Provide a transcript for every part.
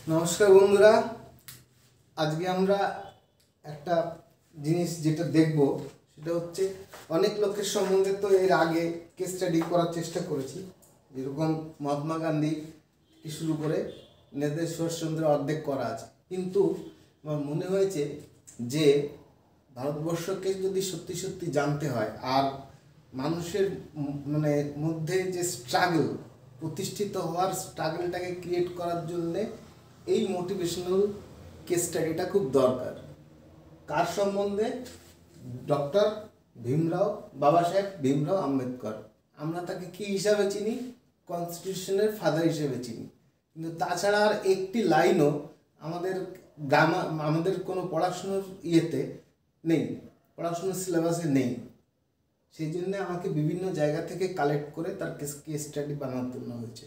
নমস্কার বন্ধুরা, আজকে আমরা একটা জিনিস যেটা দেখব সেটা হচ্ছে অনেক লোকের সম্বন্ধে তো এর আগে কেস স্টাডি করার চেষ্টা করেছি, যেরকম মহাত্মা গান্ধী থেকে শুরু করে নেতাজি সুভাষচন্দ্রের অর্ধেক করা আছে। কিন্তু আমার মনে হয়েছে যে ভারতবর্ষকে যদি সত্যি সত্যি জানতে হয় আর মানুষের মধ্যে যে স্ট্রাগল, প্রতিষ্ঠিত হওয়ার স্ট্রাগলটাকে ক্রিয়েট করার জন্যে এই মোটিভেশনাল কেস স্টাডিটা খুব দরকার। কার সম্বন্ধে? ডক্টর ভীমরাও, বাবা সাহেব ভীমরাও আম্বেদকর। আমরা তাকে কি হিসাবে চিনি? কনস্টিটিউশনের ফাদার হিসেবে চিনি। কিন্তু তাছাড়া আর একটি লাইনও আমাদের কোনো পড়াশুনোর ইয়েতে নেই, পড়াশুনোর সিলেবাসে নেই। সেই জন্য আমাকে বিভিন্ন জায়গা থেকে কালেক্ট করে তার কেস স্টাডি বানানোর জন্য হয়েছে।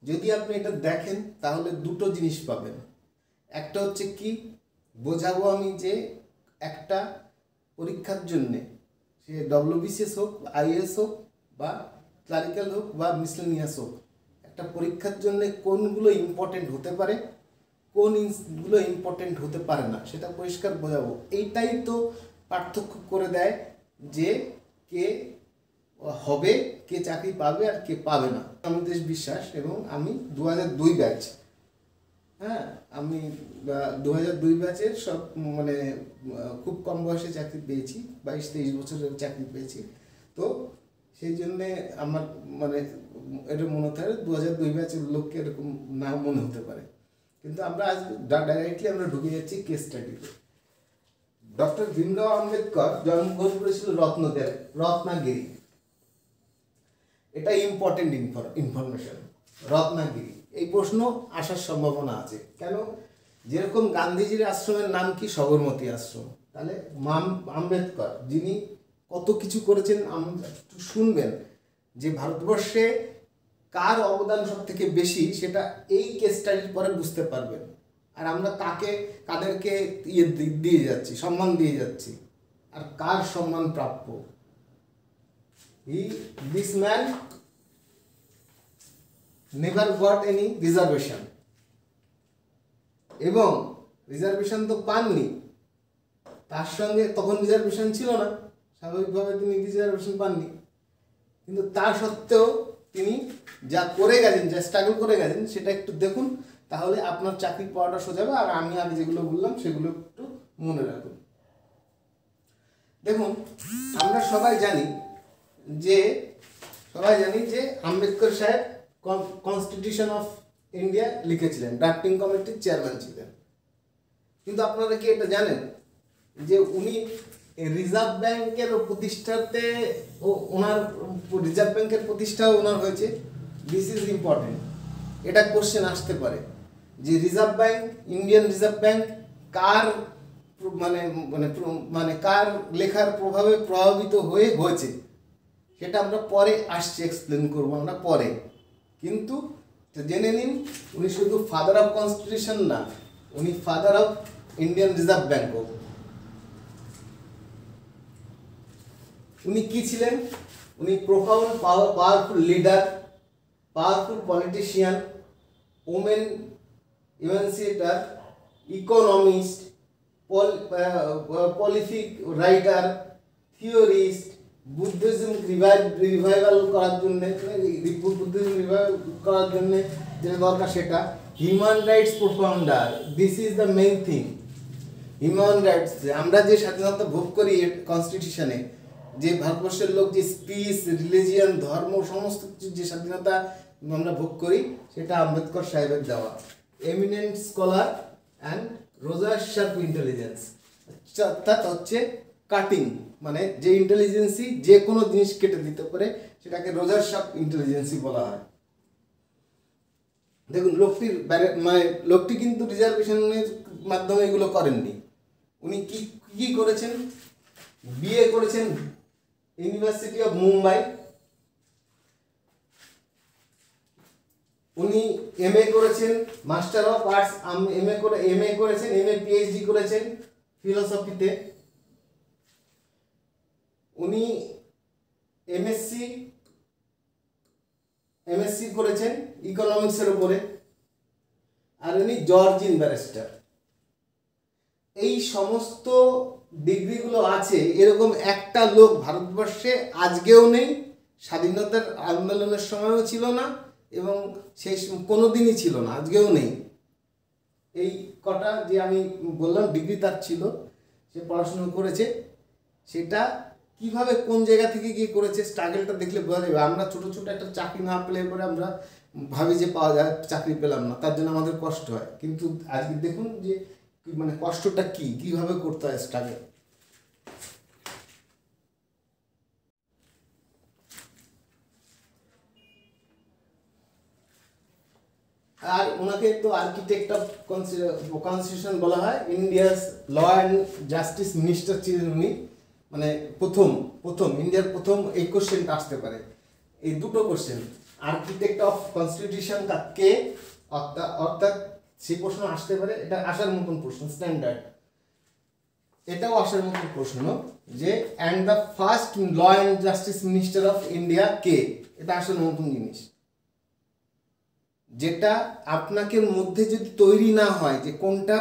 যদি আপনি এটা দেখেন তাহলে দুটো জিনিস পাবেন। একটা হচ্ছে কি বোঝাবো আমি যে একটা পরীক্ষার জন্যে, সে ডব্লিউবিসিএস হোক, আইএস হোক বা ক্লারিক্যাল হোক বা মিসলেনিয়াস হোক, একটা পরীক্ষার জন্যে কোনগুলো ইম্পর্টেন্ট হতে পারে, কোনগুলো ইম্পর্টেন্ট হতে পারে না, সেটা পরিষ্কার বোঝাবো। এইটাই তো পার্থক্য করে দেয় যে কে হবে, কে চাকরি পাবে আর কে পাবে না। আমাদের বিশ্বাস, এবং আমি 2002 ব্যাচ, আমি 2002 ব্যাচের সব খুব কম বয়সে চাকরি পেয়েছি, 22-23 বছরের চাকরি পেয়েছি। তো সেই জন্যে আমার এটা মনে হতে পারে 2002 ব্যাচের লোককে এরকম না মনে হতে পারে। কিন্তু আমরা আজ ডাইরেক্টলি আমরা ঢুকে যাচ্ছি কেস স্টাডিতে। ডক্টর ভীমরাও আম্বেদকর জন্মগ্রহণ করেছিল রত্নাগিরি। এটা ইম্পর্টেন্ট ইনফরমেশন। রত্নাগিরি, এই প্রশ্ন আসার সম্ভাবনা আছে। কেন? যেরকম গান্ধীজির আশ্রমের নাম কি? সবরমতী আশ্রম। তাহলে আম্বেদকর যিনি কত কিছু করেছেন একটু শুনবেন, যে ভারতবর্ষে কার অবদান সব থেকে বেশি সেটা এই কেস স্টাডির পরে বুঝতে পারবেন। আর আমরা কাদেরকে দিয়ে যাচ্ছি, সম্মান দিয়ে যাচ্ছি, আর কার সম্মান প্রাপ্য। This man never got any reservation, এবং রিজার্ভেশন তো পাননি, তার সঙ্গে তখন রিজার্ভেশন ছিল না, স্বাভাবিকভাবে তিনি রিজার্ভেশন পাননি। কিন্তু তা সত্ত্বেও তিনি যা করে গেছেন, যা স্ট্রাগল করে গেছেন, সেটা একটু দেখুন, তাহলে আপনার চাকরি পাওয়াটা সোজা হবে। আর আমি আগে যেগুলো বললাম সেগুলো একটু মনে রাখুন। দেখুন, আমরা সবাই জানি যে আম্বেদকর সাহেব কনস্টিটিউশন অফ ইন্ডিয়া লিখেছিলেন, ড্রাফটিং কমিটির চেয়ারম্যান ছিলেন। কিন্তু আপনারা কি এটা জানেন যে উনি রিজার্ভ ব্যাংকের প্রতিষ্ঠাতে, ওনার রিজার্ভ ব্যাংকের প্রতিষ্ঠাও ওনার হয়েছে? This is important. এটা কোশ্চেন আসতে পারে যে reserve bank, Indian reserve bank কার কার লেখার প্রভাবে প্রভাবিত হয়েছে, সেটা আমরা পরে এক্সপ্লেন করবো আমরা পরে। কিন্তু জেনে নিন, উনি শুধু ফাদার অফ কনস্টিটিউশন না, উনি ফাদার অফ ইন্ডিয়ান রিজার্ভ ব্যাংকও। উনি কি ছিলেন? উনি profound powerful leader, powerful politician, women emancipator, economist, prolific writer, theorist, Buddhism revival করার জন্য, যেটা দরকার সেটা, human rights profounder. This is the main thing. Human rights, আমরা যে স্বাধীনতা ভোগ করি কনস্টিটিউশনে, যে ভারতবর্ষের লোক যে স্পিচ, রিলিজিয়ন, ধর্ম, সমস্ত কিছু যে স্বাধীনতা আমরা ভোগ করি, সেটা আম্বেদকর সাহেবের দেওয়া। এমিনেন্ট স্কলার অ্যান্ড রোজার শার্প ইন্টেলিজেন্স, অর্থাৎ হচ্ছে কাটিং, যে ইন্টেলিজেন্সি যে কোনো জিনিস কেটে দিতে পারে, সেটাকে রোজার শার্প ইন্টেলিজেন্সি বলা হয়। দেখুন, লোকটি কিন্তু রিজার্ভেশনের মাধ্যমে এগুলো করেননি। উনি কি করেছেন? বিএ করেছেন ইউনিভার্সিটি অফ মুম্বাই। উনি এমএ করেছেন, মাস্টার অফ আর্টস এমএ করেছেন, এমএ পিএইচডি করেছেন ফিলোসফিতে। উনি এমএসসি করেছেন ইকোনমিক্সের উপরে। আর উনি জর্জিন ব্যারিস্টার। এই সমস্ত ডিগ্রিগুলো আছে, এরকম একটা লোক ভারতবর্ষে আজকেও নেই, স্বাধীনতার আন্দোলনের সময়ও ছিল না, এবং সেই কোনো দিনই ছিল না, আজকেও নেই। এই কটা যে আমি বললাম ডিগ্রি তার ছিল, সে পড়াশুনো করেছে, সেটা কিভাবে কোন জায়গা থেকে গিয়ে করেছে স্ট্রাগলটা দেখলে বোঝা যাবে। আমরা ছোটো ছোটো একটা চাকরি না পেলে পরে আমরা ভাবি যে পাওয়া যায়, চাকরি পেলাম না, তার জন্য আমাদের কষ্ট হয়। কিন্তু আজকে দেখুন যে মানে কষ্টটা কি, কিভাবে করতে হয় স্ট্রাগল। আর ওনাকে তো আর্কিটেক্ট অফ কনস্টিটিউশন বলা হয়, India's law and justice minister ছিলেন উনি। মানে প্রথম ইন্ডিয়ার প্রথম এই কোশ্চেনটা আসতে পারে, এই দুটো কোশ্চেন, আর্কিটেক্ট অফ কনস্টিটিউশন কে, অর্থাৎ সেই প্রশ্ন আসতে পারে, এটা আসার মতন প্রশ্ন, স্ট্যান্ডার্ড। এটাও আসার মতন প্রশ্ন যে and the first law and justice minister of India কে, এটা আসার মতন জিনিস। যেটা আপনাকে মধ্যে যদি তৈরি না হয় যে কোনটা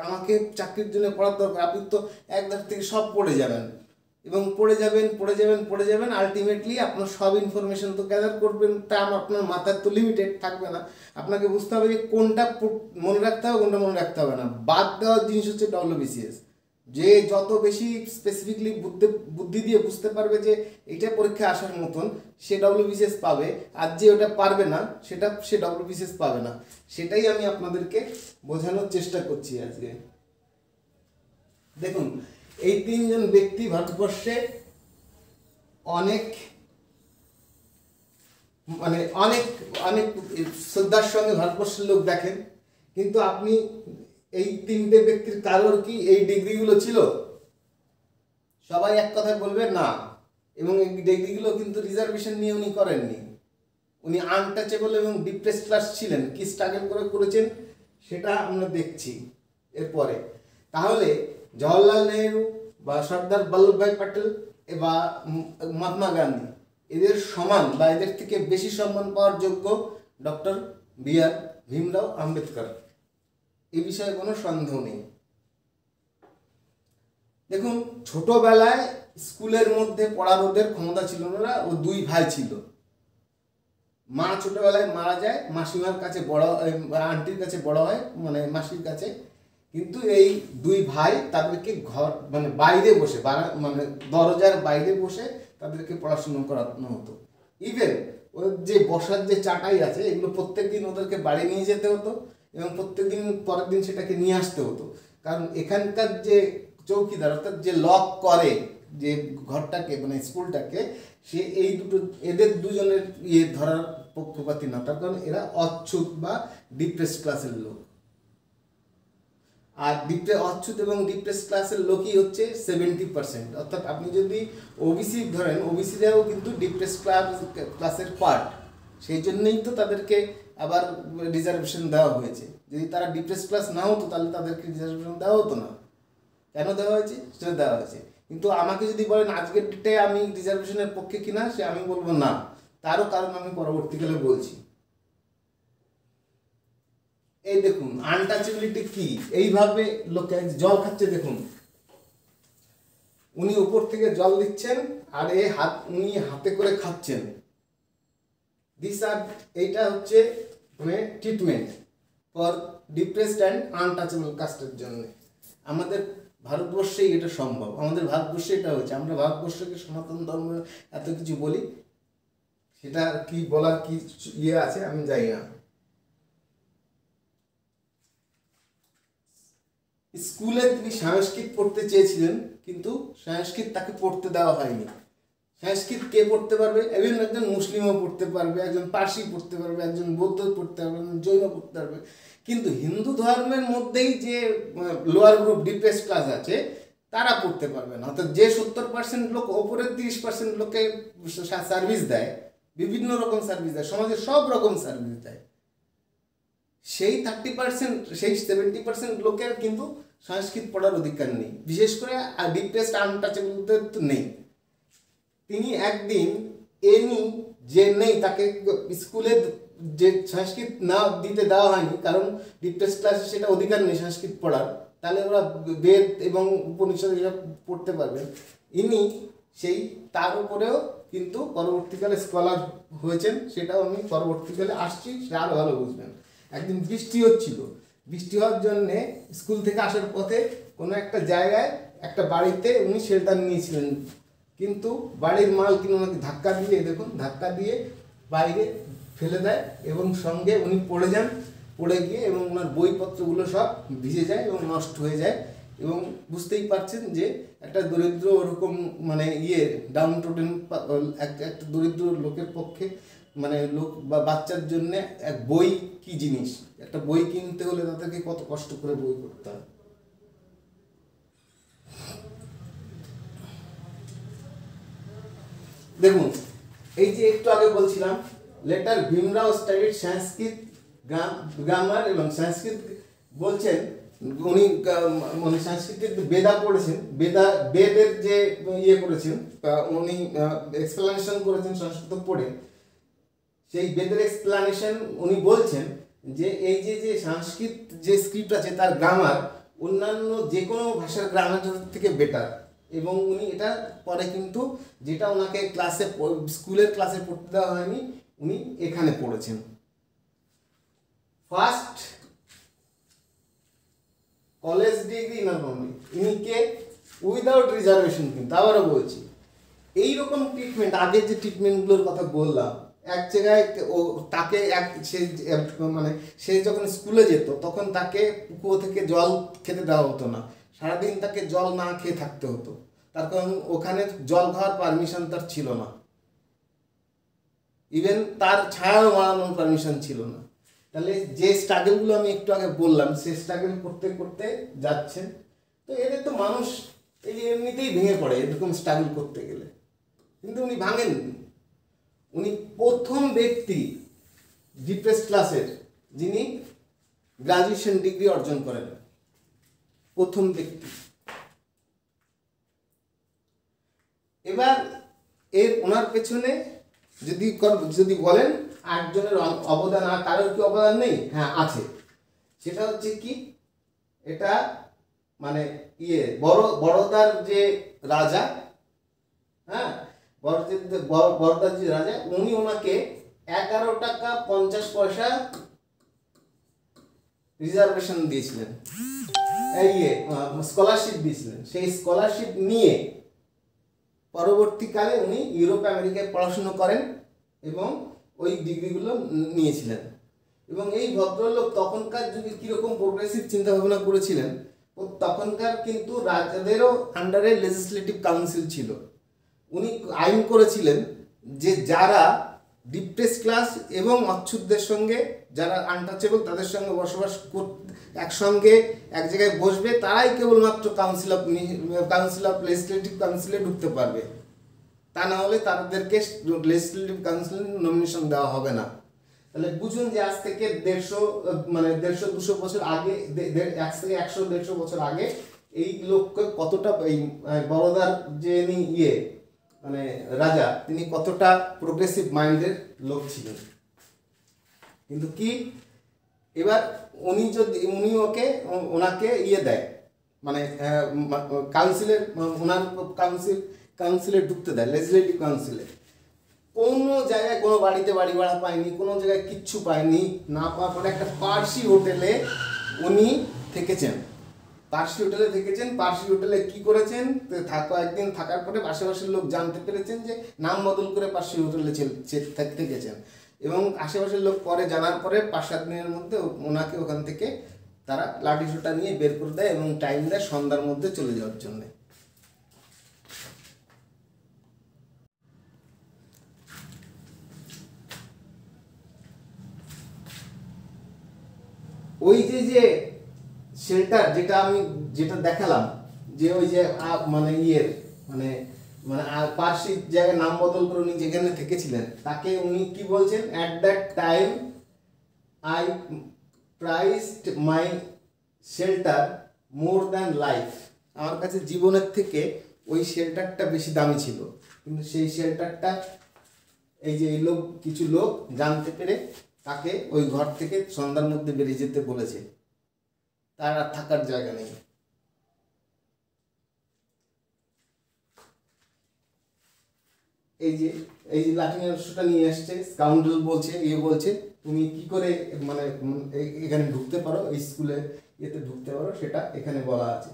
আমাকে চাকরির জন্য পড়ার দরকার, আপনি তো এক ধার থেকে সব পড়ে যাবেন, এবং পড়ে যাবেন আলটিমেটলি আপনার সব ইনফরমেশন তো গ্যাদার করবেন, তা আপনার মাথার তো লিমিটেড থাকবে না। আপনাকে বুঝতে হবে যে কোনটা মনে রাখতে হবে, কোনটা মনে রাখতে হবে না। বাদ দেওয়ার জিনিস হচ্ছে WBCS। যে যত বেশি স্পেসিফিকলি বুদ্ধি দিয়ে বুঝতে পারবে যে এটা পরীক্ষা আসার মতন, সে WBCS পাবে, আর যে ওটা পারবে না সে WBCS পাবে না। সেটাই আমি আপনাদেরকে বোঝানোর চেষ্টা করছি আজকে। দেখুন, এই তিনজন ব্যক্তি ভারতবর্ষে অনেক মানে অনেক অনেক শ্রদ্ধার সঙ্গে ভারতবর্ষের লোক দেখেন, কিন্তু আপনি এই তিনটে ব্যক্তির কারোর কি এই ডিগ্রিগুলো ছিল? সবাই এক কথায় বলবে না। এবং এই ডিগ্রিগুলো কিন্তু রিজার্ভেশন নিয়ে উনি করেননি, উনি আনটাচেবল এবং ডিপ্রেস ক্লাস ছিলেন। কি স্ট্রাগল করে করেছেন সেটা আমরা দেখছি এরপরে। তাহলে জওহরলাল নেহরু বা সর্দার বল্লভভাই প্যাটেল বা মহাত্মা গান্ধী, এদের সমান বা এদের থেকে বেশি সম্মান পাওয়ার যোগ্য ডক্টর B.R. ভীমরাও আম্বেদকর, এই বিষয়ে কোনো সন্দেহ নেই। দেখুন, ছোটবেলায় স্কুলের মধ্যে পড়ার ওদের ক্ষমতা ছিল না, ও দুই ভাই ছিল। মা ছোটবেলায় মারা যায়, মাসিমার কাছে বড়, আন্টির কাছে বড় হয়, মানে মাসির কাছে। কিন্তু এই দুই ভাই তাদেরকে ঘর মানে বাইরে বসে, মানে দরজার বাইরে বসে তাদেরকে পড়াশুনো করানো হতো। ইভেন ওদের যে বসার যে চাটাই আছে, এগুলো প্রত্যেক দিন ওদেরকে বাড়ি নিয়ে যেতে হতো, এবং প্রত্যেক দিন পরের দিন সেটাকে নিয়ে আসতে হতো। কারণ এখানকার যে চৌকিদার, অর্থাৎ যে লক করে যে ঘরটাকে মানে স্কুলটাকে, সে এই দুটো এদের দুজনের ধরার পক্ষপাতী না, তার কারণ এরা অচ্ছুত বা ডিপ্রেস ক্লাসের লোক। আর অচ্ছুত এবং ডিপ্রেস ক্লাসের লোকই হচ্ছে 70%। অর্থাৎ আপনি যদি ওবিসি ধরেন, ওবিসিরাও কিন্তু ডিপ্রেস ক্লাসের পার্ট, সেই জন্যই তো তাদেরকে আবার রিজার্ভেশন দেওয়া হয়েছে। যদি তারা ডিপ্রেস ক্লাস না হতো তাহলে তাদেরকে রিজার্ভেশন দেওয়া হতো না। কেন দেওয়া হয়েছে? সেটা দেওয়া হয়েছে। কিন্তু আমাকে যদি বলেন আজকের ডেটে আমি রিজার্ভেশনের পক্ষে কিনা, সে আমি বলবো না, তারও কারণ আমি পরবর্তীকালে বলছি। এই দেখুন আনটাচেবিলিটি কি, এইভাবে লোকে জল খাচ্ছে, দেখুন উনি উপর থেকে জল দিচ্ছেন আর উনি হাতে করে খাচ্ছেন। এইটা হচ্ছে মানে treatment for depressed and untouchable কাস্টের জন্য। আমাদের ভারতবর্ষেই এটা সম্ভব, আমাদের ভারতবর্ষে এটা হচ্ছে। আমরা ভারতবর্ষকে সনাতন ধর্ম এত কিছু বলি, সেটা কি বলার কি আছে আমি জানি না। স্কুলে তিনি সংস্কৃত পড়তে চেয়েছিলেন, কিন্তু সংস্কৃত তাকে পড়তে দেওয়া হয়নি। সংস্কৃত কে পড়তে পারবে? একজন মুসলিমও পড়তে পারবে, একজন পার্সি পড়তে পারবে, একজন বৌদ্ধ পড়তে পারবে, একজন জৈন পড়তে পারবে, কিন্তু হিন্দু ধর্মের মধ্যেই যে লোয়ার গ্রুপ ডিপ্রেস ক্লাস আছে তারা পড়তে পারবে না। অর্থাৎ যে 70% লোক ওপরের 30% লোকে সার্ভিস দেয়, বিভিন্ন রকম সার্ভিস দেয়, সমাজে সব রকম সার্ভিস দেয়, সেই 30%, সেই 70% লোকের কিন্তু সংস্কৃত পড়ার অধিকার নেই। বিশেষ করে ডিপ্রেসড আনটাচেবলদের তো নেই। তিনি একদিন যে নেই তাকে স্কুলে যে সংস্কৃত না দিতে দেওয়া হয়নি, কারণ ডিপ্রেস ক্লাসে সেটা অধিকার নেই সংস্কৃত পড়ার, তাহলে ওরা বেদ এবং উপনিষদ এসব পড়তে পারবেন। ইনি সেই তার উপরেও কিন্তু পরবর্তীকালে স্কলার হয়েছেন, সেটাও আমি পরবর্তীকালে আসছি, সে আরও ভালো বুঝবেন। একদিন বৃষ্টি হচ্ছিল, বৃষ্টি হওয়ার জন্যে স্কুল থেকে আসার পথে কোনো একটা জায়গায় একটা বাড়িতে উনি শেল্টার নিয়েছিলেন, কিন্তু বাড়ির মাল কিন্তু ওনাকে ধাক্কা দিয়ে, দেখুন ধাক্কা দিয়ে বাইরে ফেলে দেয় এবং সঙ্গে উনি পড়ে যান, পড়ে গিয়ে এবং ওনার বইপত্রগুলো সব ভিজে যায় এবং নষ্ট হয়ে যায়। এবং বুঝতেই পারছেন যে একটা দরিদ্র ওরকম মানে ডাউন টোটেন একটা দরিদ্র লোকের পক্ষে মানে লোক বা বাচ্চার জন্যে এক বই কি জিনিস, একটা বই কিনতে হলে তাদেরকে কত কষ্ট করে বই করতে হয়। দেখুন এই যে একটু আগে বলছিলাম লেটার ভীমরাও স্টাডিড সংস্কৃত গ্রামার এবং সংস্কৃত বলছেন উনি মানে সংস্কৃত বেদা পড়েছেন, বেদের যে করেছেন উনি এক্সপ্লেনেশন করেছেন সংস্কৃত পড়ে, সেই বেদের এক্সপ্লেনেশন উনি বলছেন যে এই যে সংস্কৃত যে স্ক্রিপ্ট আছে তার গ্রামার অন্যান্য যে কোনো ভাষার গ্রামার থেকে বেটার। এবং উনি এটা পরে কিন্তু যেটা ওনাকে ক্লাসে স্কুলের ক্লাসে পড়তে দেওয়া হয়নি, উনি এখানে পড়েছেন। ফার্স্ট কলেজ ডিগ্রি না ইনি কে, উইদাউট রিজার্ভেশন, কিন্তু আবারও বলছি এইরকম ট্রিটমেন্ট, আগের যে ট্রিটমেন্টগুলোর কথা বললাম, এক জায়গায় ও তাকে মানে সে যখন স্কুলে যেত তখন তাকে কুয়ো থেকে জল খেতে দেওয়া হতো না, সারাদিন তাকে জল না খেয়ে থাকতে হতো, তার কারণ ওখানে জল খাওয়ার পারমিশন তার ছিল না, ইভেন তার ছায়াও মারানোর পারমিশন ছিল না। তাহলে যে স্ট্রাগলগুলো আমি একটু আগে বললাম সেই স্ট্রাগল করতে করতে যাচ্ছেন, তো এদের তো মানুষ এই যে এমনিতেই ভেঙে পড়ে এরকম স্ট্রাগল করতে গেলে, কিন্তু উনি ভাঙেননি। উনি প্রথম ব্যক্তি ডিপ্রেস ক্লাসের যিনি গ্রাজুয়েশন ডিগ্রি অর্জন করেন, প্রথম ব্যক্তি। এবার ওনার পেছনে যদি বলেন একজনের অবদান, আর কারোর কি অবদান নেই? হ্যাঁ আছে। সেটা হচ্ছে কি, এটা মানে বড়দার যে রাজা, হ্যাঁ বড়দার যে রাজা, উনি ওনাকে 11 টাকা 50 পয়সা রিজার্ভেশন দিয়েছিলেন, স্কলারশিপ দিয়েছিলেন। সেই স্কলারশিপ নিয়ে পরবর্তীকালে উনি ইউরোপ আমেরিকায় পড়াশুনো করেন এবং ওই ডিগ্রিগুলো নিয়েছিলেন। এবং এই ভদ্রলোক তখনকার যুগে কীরকম প্রোগ্রেসিভ চিন্তাভাবনা করেছিলেন, তখনকার কিন্তু রাজাদেরও আন্ডারে লেজিসলেটিভ কাউন্সিল ছিল। উনি আইন করেছিলেন যে যারা ডিপ্রেস ক্লাস এবং অচ্ছুতদের সঙ্গে, যারা আনটাচেবল তাদের সঙ্গে বসবাস একসঙ্গে এক জায়গায় বসবে, তারাই কেবলমাত্র কাউন্সিল অফ লেজিসলেটিভ কাউন্সিলে ঢুকতে পারবে, তা না হলে তাদেরকে লেজিসলেটিভ কাউন্সিলে নমিনেশন দেওয়া হবে না। তাহলে বুঝুন যে আজ থেকে 150-200 বছর আগে, 100-150 বছর আগে এই লোককে কতটা, এই বড়দার যে মানে রাজা, তিনি কতটা প্রোগ্রেসিভ মাইন্ডের লোক ছিলেন। কিন্তু কি এবার উনি ওনাকে দেয়, মানে কাউন্সিলের, ওনার কাউন্সিলে ঢুকতে দেয়, লেজিসলেটিভ কাউন্সিলে। কোনো জায়গায় কোনো বাড়িতে বাড়ি ভাড়া পায়নি, কোনো জায়গায় কিচ্ছু পায়নি, না পাওয়ার পরে একটা পার্সি হোটেলে উনি থেকেছেন। পার্সি হোটেলে কি করেছেন, একদিন থাকার পরে আশেপাশের লোক জানতে পেরেছেন যে নাম বদল করে পার্সি হোটেলে থেকেছেন, এবং আশেপাশের লোক পরে জানার পরে 5-7 দিনের মধ্যে ওনাকে ওখান থেকে তারা লাঠি সোটা নিয়ে বের করে দেয় এবং টাইম দেয় সন্ধ্যার মধ্যে চলে যাওয়ার জন্য। ওই যে শেল্টার যেটা দেখালাম, যে ওই যে মানে পার্সি জায়গায় নাম বদল করে উনি যেখানে থেকেছিলেন, তাকে উনি কি বলছেন, at that time I priced my shelter more than life. আমার কাছে জীবনের থেকে ওই শেল্টারটা বেশি দামি ছিল। কিন্তু সেই শেল্টারটা এই যে কিছু লোক জানতে পেরে তাকে ওই ঘর থেকে সন্ধ্যার মধ্যে বেরিয়ে যেতে বলেছে, তার আর থাকার জায়গা নেই। এই যে লাঠি অংশটা নিয়ে আসছে, স্কাউন্ডেল বলছে, বলছে তুমি কি করে মানে এখানে ঢুকতে পারো, এই স্কুলে ইয়েতে ঢুকতে পারো, সেটা এখানে বলা আছে।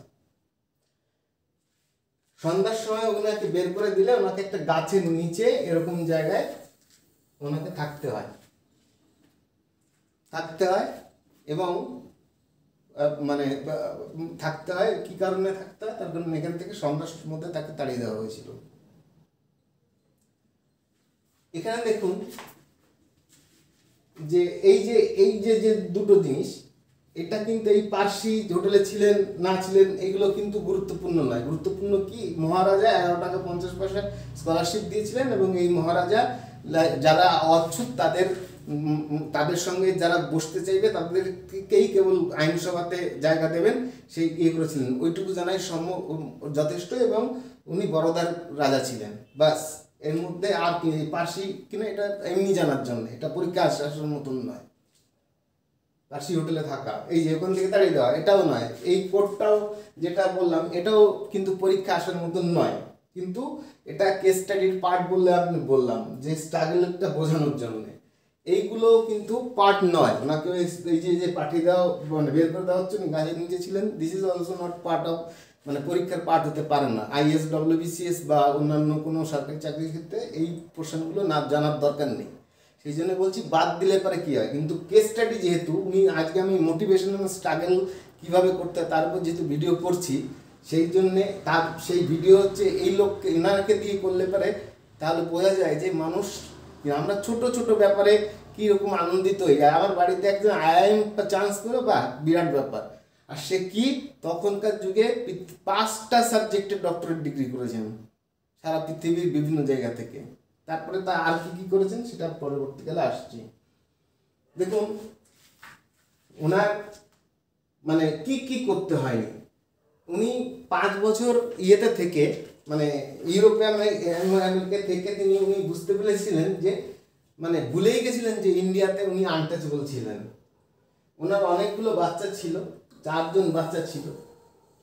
সন্ধ্যার সময় ওনাকে বের করে দিলে ওনাকে একটা গাছের নিচে এরকম জায়গায় ওনাকে থাকতে হয় এবং মানে থাকতে হয় কি কারণে থাকতে হয়, তার কারণ এখান থেকে সন্ধ্যার মধ্যে তাকে তাড়িয়ে দেওয়া হয়েছিল। এখানে দেখুন যে এই যে দুটো জিনিস, এটা কিন্তু এই পার্সি হোটেলে ছিলেন না ছিলেন এগুলো কিন্তু গুরুত্বপূর্ণ নয়। গুরুত্বপূর্ণ কি, মহারাজা 11 টাকা 50 পয়সা স্কলারশিপ দিয়েছিলেন এবং এই মহারাজা যারা অচ্ছুত তাদের সঙ্গে যারা বসতে চাইবে তাদেরকেই কেবল আইনসভাতে জায়গা দেবেন, সেই করেছিলেন, ওইটুকু জানাই যথেষ্ট। এবং উনি বরোদার রাজা ছিলেন, বাস। এর মধ্যে আর কি পার্সি কিনা এটা এমনি জানার জন্য, এটা পরীক্ষা আসার মতন নয়। পার্সি হোটেলে থাকা, এই যে ওখান থেকে তাড়িয়ে দেওয়া, এটাও নয়। এই কোডটাও যেটা বললাম এটাও কিন্তু পরীক্ষা আসার মতন নয়, কিন্তু এটা কেস স্টাডির পার্ট বললে আপনি বললাম যে স্ট্রাগলটা বোঝানোর জন্য। এইগুলো কিন্তু পার্ট নয়, ওনাকে এই যে পাঠিয়ে দেওয়া মানে বের করে দেওয়া হচ্ছে, গাছের নিচে ছিলেন, this is also not part of মানে পরীক্ষার পার্ট হতে পারে না। আইএস, ডব্লিউবিসিএস বা অন্যান্য কোনো সরকারি চাকরির ক্ষেত্রে এই পোর্শনগুলো না জানার দরকার নেই। সেই জন্য বলছি বাদ দিলে পরে কী হয়, কিন্তু কেস স্টাডি যেহেতু উনি আজকে আমি মোটিভেশনাল স্ট্রাগল কীভাবে করতে হয় তার উপর যেহেতু ভিডিও করছি, সেই জন্যে সেই ভিডিও হচ্ছে এই লোককে এনাকে দিয়ে করলে পারে তাহলে বোঝা যায় যে মানুষ, আমরা ছোট ছোট ব্যাপারে কীরকম আনন্দিত হয়ে যায়। আমার বাড়িতে একজন আইআইএম চান্স করে, বা বিরাট ব্যাপার। আর সে কি তখনকার যুগে 5টা সাবজেক্টে ডক্টরেট ডিগ্রি করেছেন সারা পৃথিবীর বিভিন্ন জায়গা থেকে। তারপরে তা আর কি করেছেন সেটা পরবর্তীকালে আসছি। দেখুন ওনার মানে কি করতে হয়নি, উনি 5 বছর ইয়েতে থেকে মানে ইউরোপে আমেরিকা থেকে উনি বুঝতে পেরেছিলেন যে মানে ভুলেই গেছিলেন যে ইন্ডিয়াতে উনি আনটাচেবল ছিলেন। ওনার অনেকগুলো বাচ্চা ছিল, 4 জন বাচ্চা ছিল,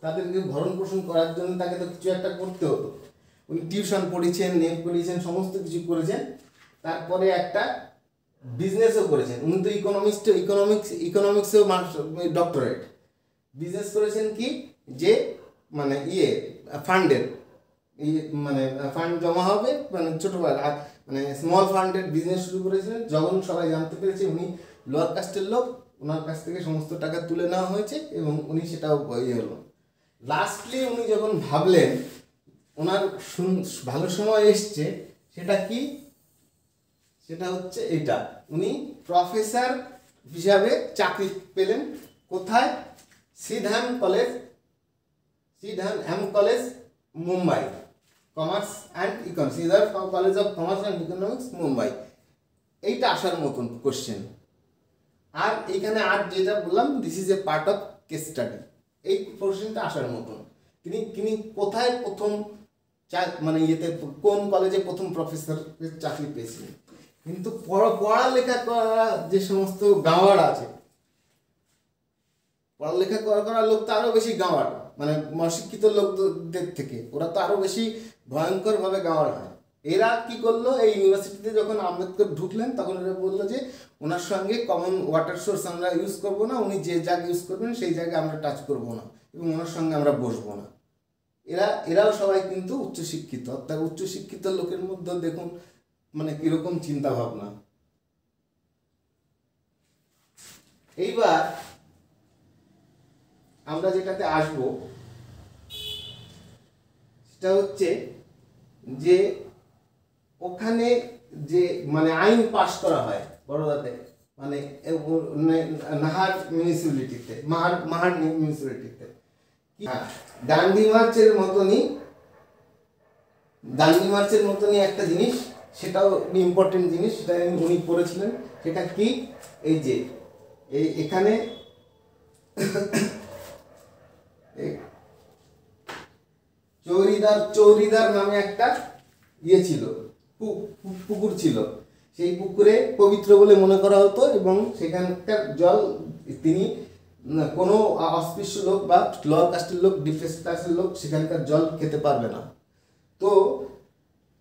তাদেরকে ভরণ পোষণ করার জন্য তাকে তো কিছু একটা করতে হতো। উনি টিউশন পড়িয়েছেন, নেট পড়িয়েছেন, সমস্ত কিছু করেছেন। তারপরে একটা বিজনেসও করেছেন। উনি তো ইকোনমিক্সেও ডক্টরেট। বিজনেস করেছেন কি যে মানে ফান্ডের মানে ফান্ড জমা হবে, মানে ছোটোবেলা মানে স্মল ফান্ডের বিজনেস শুরু করেছিলেন। যখন সবাই জানতে পেরেছে উনি লোয়ার কাস্টের লোক, ওনার কাছ থেকে সমস্ত টাকা তুলে নেওয়া হয়েছে এবং উনি সেটাও হলো। লাস্টলি উনি যখন ভাবলেন ওনার ভালো সময় এসছে, সেটা কি, সেটা হচ্ছে এটা, উনি প্রফেসর হিসাবে চাকরি পেলেন। কোথায়? Sydenham college Mumbai, commerce and economics, college of commerce and economics Mumbai. এইটা আসার মতন কোশ্চেন। আর এইখানে আর যেটা বললাম, this is a part of case study, এই কোশ্চেনটা আসার মতন। তিনি কোথায় প্রথম মানে কোন কলেজে প্রথম প্রফেসর চাকরি পেয়েছিলেন। কিন্তু পড়ালেখা করা যে সমস্ত গাঁওয়ার আছে, পড়ালেখা করা লোক তো আরও বেশি গাঁওয়ার, মানে অশিক্ষিত লোকদের থেকে ওরা তো আরও বেশি ভয়ঙ্করভাবে গাঁওয়ার হয়। এরা কি করলো, এই ইউনিভার্সিটিতে যখন আম্বেদকর ঢুকলেন তখন এরা বললো যে ওনার সঙ্গে কমন ওয়াটার সোর্স আমরা ইউজ করবো না, উনি যে জায়গা ইউজ করবেন সেই জায়গায় আমরা টাচ করবো না এবং ওনার সঙ্গে আমরা বসবো না। এরাও সবাই কিন্তু উচ্চশিক্ষিত, অর্থাৎ উচ্চশিক্ষিত লোকের মধ্যে দেখুন মানে কিরকম চিন্তা ভাবনা। এইবার আমরা যেটাতে আসব সেটা হচ্ছে যে ওখানে যে মানে আইন পাস করা হয় বড়োদাতে, মানে নাহার মিউনিসিপ্যালিটিতে, মাহার মিউনিসিপ্যালিটিতে। দান্ডি মার্চের মতনই একটা জিনিস, সেটাও ইম্পর্টেন্ট জিনিস, সেটা উনি করেছিলেন। সেটা কি, এই যে এখানে চৌরিদার নামে একটা ছিল, পুকুর ছিল। সেই পুকুরে পবিত্র বলে মনে করা হতো এবং সেখানকার জল তিনি কোনো অস্পৃশ্য লোক বা লোয়ার কাস্টের লোক, ডিপ্রেস ক্লাসের লোক সেখানকার জল খেতে পারবে না। তো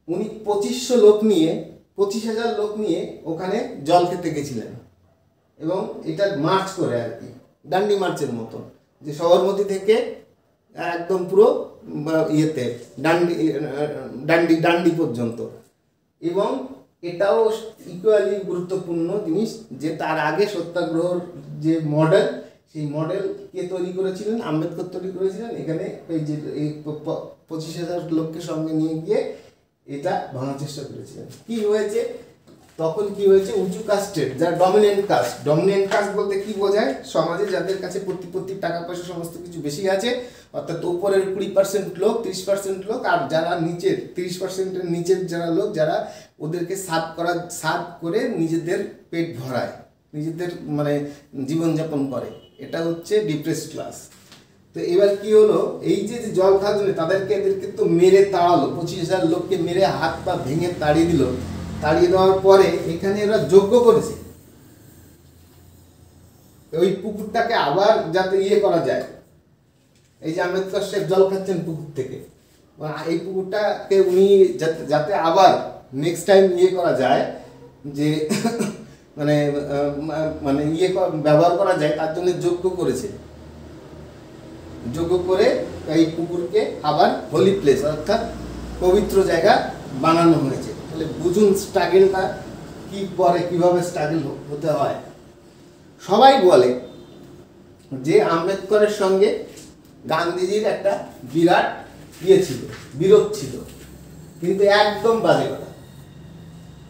উনি 25,000 লোক নিয়ে ওখানে জল খেতে গেছিলেন এবং এটা মার্চ করে আর কি, ডান্ডি মার্চের মতো, যে সবরমতী থেকে একদম পুরো ইয়েতে ডান্ডি পর্যন্ত। এবং এটাও ইকুয়ালি গুরুত্বপূর্ণ জিনিস যে তার আগে সত্যাগ্রহর যে মডেল, সেই মডেল কে তৈরি করেছিলেন? আম্বেদকর তৈরি করেছিলেন। এখানে এই যে 25,000 লোককে সঙ্গে নিয়ে গিয়ে এটা ভাঙার চেষ্টা করেছিলেন। কি হয়েছে তখন? কি হয়েছে? উঁচু কাস্টের যারা ডমিনেন্ট কাস্ট বলতে কি বোঝায়? সমাজে যাদের কাছে প্রতিপত্তির টাকা পয়সা সমস্ত কিছু বেশি আছে, অর্থাৎ উপরের 20% লোক, 30% লোক, আর যারা নিচের 30%-এর নিচের যারা লোক, যারা ওদেরকে সার্ভ করে নিজেদের পেট ভরায়, নিজেদের মানে জীবনযাপন করে, এটা হচ্ছে ডিপ্রেসড ক্লাস। তো এবার কি হলো, এই যে জল খাওয়ার জন্য এদেরকে তো মেরে তাড়ালো, 25,000 লোককে মেরে হাত পা ভেঙে তাড়িয়ে দিল। তাড়িয়ে দেওয়ার পরে এখানে এরা যজ্ঞ করেছে ওই পুকুরটাকে আবার যাতে করা যায়। এই যে আম্বেদকর সাহেব জল খাচ্ছেন পুকুর থেকে, এই পুকুরটাকে উনি যাতে আবার নেক্সট টাইম করা যায়, যে মানে মানে ব্যবহার করা যায়, তার জন্য যজ্ঞ করেছে। যজ্ঞ করে এই পুকুরকে আবার হোলি প্লেস অর্থাৎ পবিত্র জায়গা বানানো হয়েছে। তাহলে বুঝুন স্ট্রাগলটা কি পরে কিভাবে স্ট্রাগল হতে হয়। সবাই বলে যে আম্বেদকরের সঙ্গে গান্ধীজির একটা বিরাট বিরোধ ছিল, কিন্তু একদম বাজে কথা,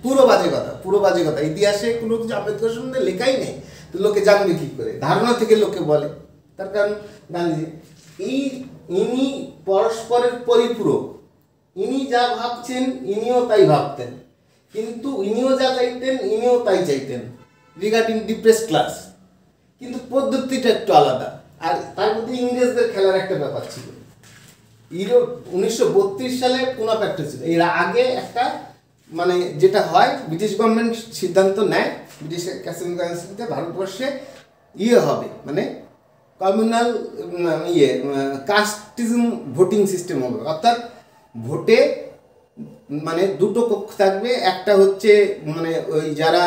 পুরো বাজে কথা। ইতিহাসে কোনো কিছু আম্বেদকর সম্বন্ধে লেখাই নেই, তো লোকে জানবে কি করে? ধারণা থেকে লোকে বলে। তার কারণ গান্ধীজি ইনি পরস্পরের পরিপূরক, ইনি যা ভাবছেন ইনিও তাই ভাবতেন, কিন্তু ইনিও যা চাইতেন ইনিও তাই চাইতেন রিগার্ডিং ডিপ্রেস ক্লাস, কিন্তু পদ্ধতিটা একটু আলাদা। আর তার মধ্যে ইংরেজদের খেলার একটা ব্যাপার ছিল। 1932 সালে পুনা প্যাক্ট ছিল। এর আগে একটা মানে যেটা হয়, ব্রিটিশ গভর্নমেন্ট সিদ্ধান্ত নেয় ব্রিটিশ কাউন্সিলতে ভারতবর্ষে হবে, মানে কমিউনাল কাস্টিজম ভোটিং সিস্টেম হবে, অর্থাৎ ভোটে মানে দুটো পক্ষ থাকবে। একটা হচ্ছে মানে ওই যারা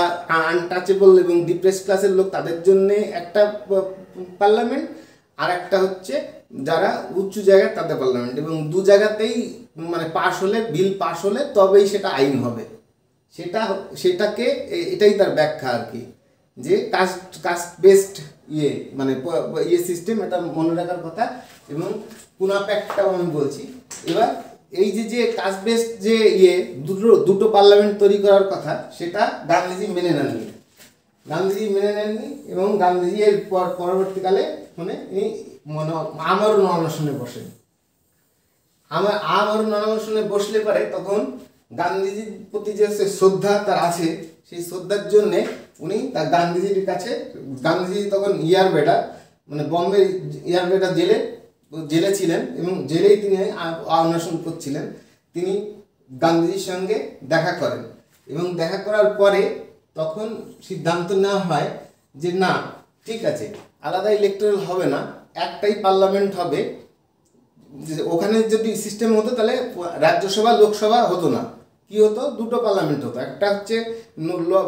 আনটাচেবল এবং ডিপ্রেস ক্লাসের লোক তাদের জন্য একটা পার্লামেন্ট, আর একটা হচ্ছে যারা উঁচু জায়গায় তাদের পার্লামেন্ট, এবং দু জায়গাতেই মানে বিল পাস হলে তবেই সেটা আইন হবে। সেটাকে এটাই তার ব্যাখ্যা আর কি, যে কাস্ট বেসড মানে সিস্টেম, এটা মনে রাখার কথা। এবং পুনা প্যাক্টটাও আমি বলছি। এবার এই যে কাস্ট বেসড যে দুটো পার্লামেন্ট তৈরি করার কথা, সেটা গান্ধীজি মেনে নেননি এবং গান্ধীজি এর পরবর্তীকালে মানে আমরণ অনশনে বসেন। আমরণ অনশনে বসলে পারে তখন গান্ধীজির প্রতি যে শ্রদ্ধা তার আছে, সেই শ্রদ্ধার জন্যে উনি তার গান্ধীজি তখন ইয়ারবেটা মানে বোম্বে ইয়ারবেটা জেলে ছিলেন এবং জেলেই তিনি অনশন করছিলেন। তিনি গান্ধীজির সঙ্গে দেখা করেন এবং দেখা করার পরে তখন সিদ্ধান্ত নেওয়া হয় যে না, ঠিক আছে, আলাদা ইলেকটোরাল হবে না, একটাই পার্লামেন্ট হবে। ওখানে যদি সিস্টেম হতো তাহলে রাজ্যসভা লোকসভা হতো না, কি হতো? দুটো পার্লামেন্ট হতো। একটা হচ্ছে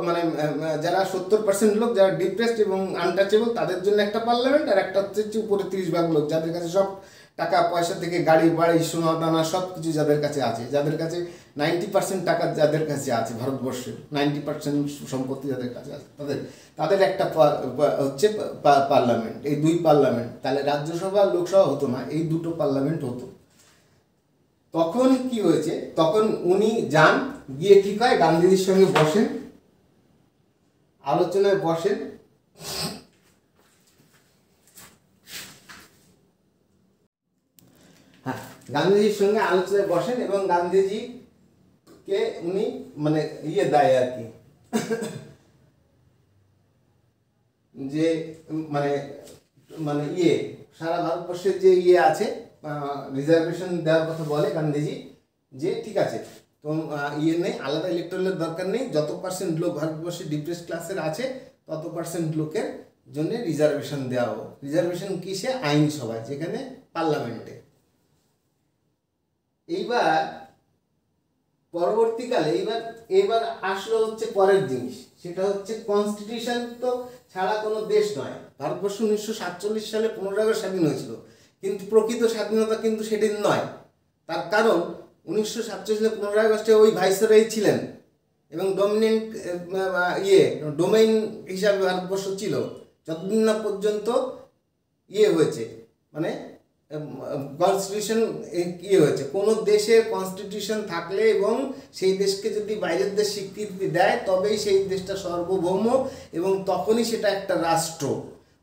মানে যারা 70% লোক, যারা ডিপ্রেসড এবং আনটাচেবল, তাদের জন্য একটা পার্লামেন্ট, আর একটা হচ্ছে উপরে 30% লোক, যাদের কাছে সব টাকা পয়সা থেকে গাড়ি বাড়ি সোনা দানা সব কিছু যাদের কাছে আছে, যাদের কাছে 90% টাকা যাদের কাছে আছে, ভারতবর্ষের 90% সম্পত্তি যাদের কাছে আছে, তাদের একটা হচ্ছে পার্লামেন্ট। এই দুই পার্লামেন্ট, তাহলে রাজ্যসভা লোকসভা হতো না, এই দুটো পার্লামেন্ট হতো। তখন কি হয়েছে, তখন উনি যান, গিয়ে ঠিক হয় গান্ধীজির সঙ্গে বসেন, আলোচনায় বসেন। গান্ধীজির সঙ্গে আলোচনায় বসেন এবং গান্ধীজিকে উনি মানে দেয় আর কি, যে মানে মানে সারা ভারতবর্ষের যে আছে রিজার্ভেশন দেওয়ার কথা বলে গান্ধীজি, যে ঠিক আছে তো ইয়ে নেই, আলাদা ইলেকট্রালের দরকার নেই। যত পার্সেন্ট লোক ভারতবর্ষে ডিপ্রেস ক্লাসের আছে তত পার্সেন্ট লোকের জন্য রিজার্ভেশন দেওয়া হবে। রিজার্ভেশন কিসে? আইনসভায়, যেখানে পার্লামেন্টে। এইবার পরবর্তীকালে এইবার আসলো হচ্ছে পরের জিনিস, সেটা হচ্ছে কনস্টিটিউশন তো ছাড়া কোনো দেশ নয়। ভারতবর্ষ 1947 সালে 15 আগস্ট স্বাধীন হয়েছিল, কিন্তু প্রকৃত স্বাধীনতা কিন্তু সেদিন নয়। তার কারণ 1947 সালে 15 আগস্টে ওই ভাইসরয় ছিলেন এবং ডমিনেন্ট ডোমেইন হিসাবে ভারতবর্ষ ছিল যতদিন না পর্যন্ত হয়েছে, মানে কনস্টিটিউশন হয়েছে। কোনো দেশের কনস্টিটিউশন থাকলে এবং সেই দেশকে যদি বাইরের দেশ স্বীকৃতি দেয় তবেই সেই দেশটা সার্বভৌম এবং তখনই সেটা একটা রাষ্ট্র।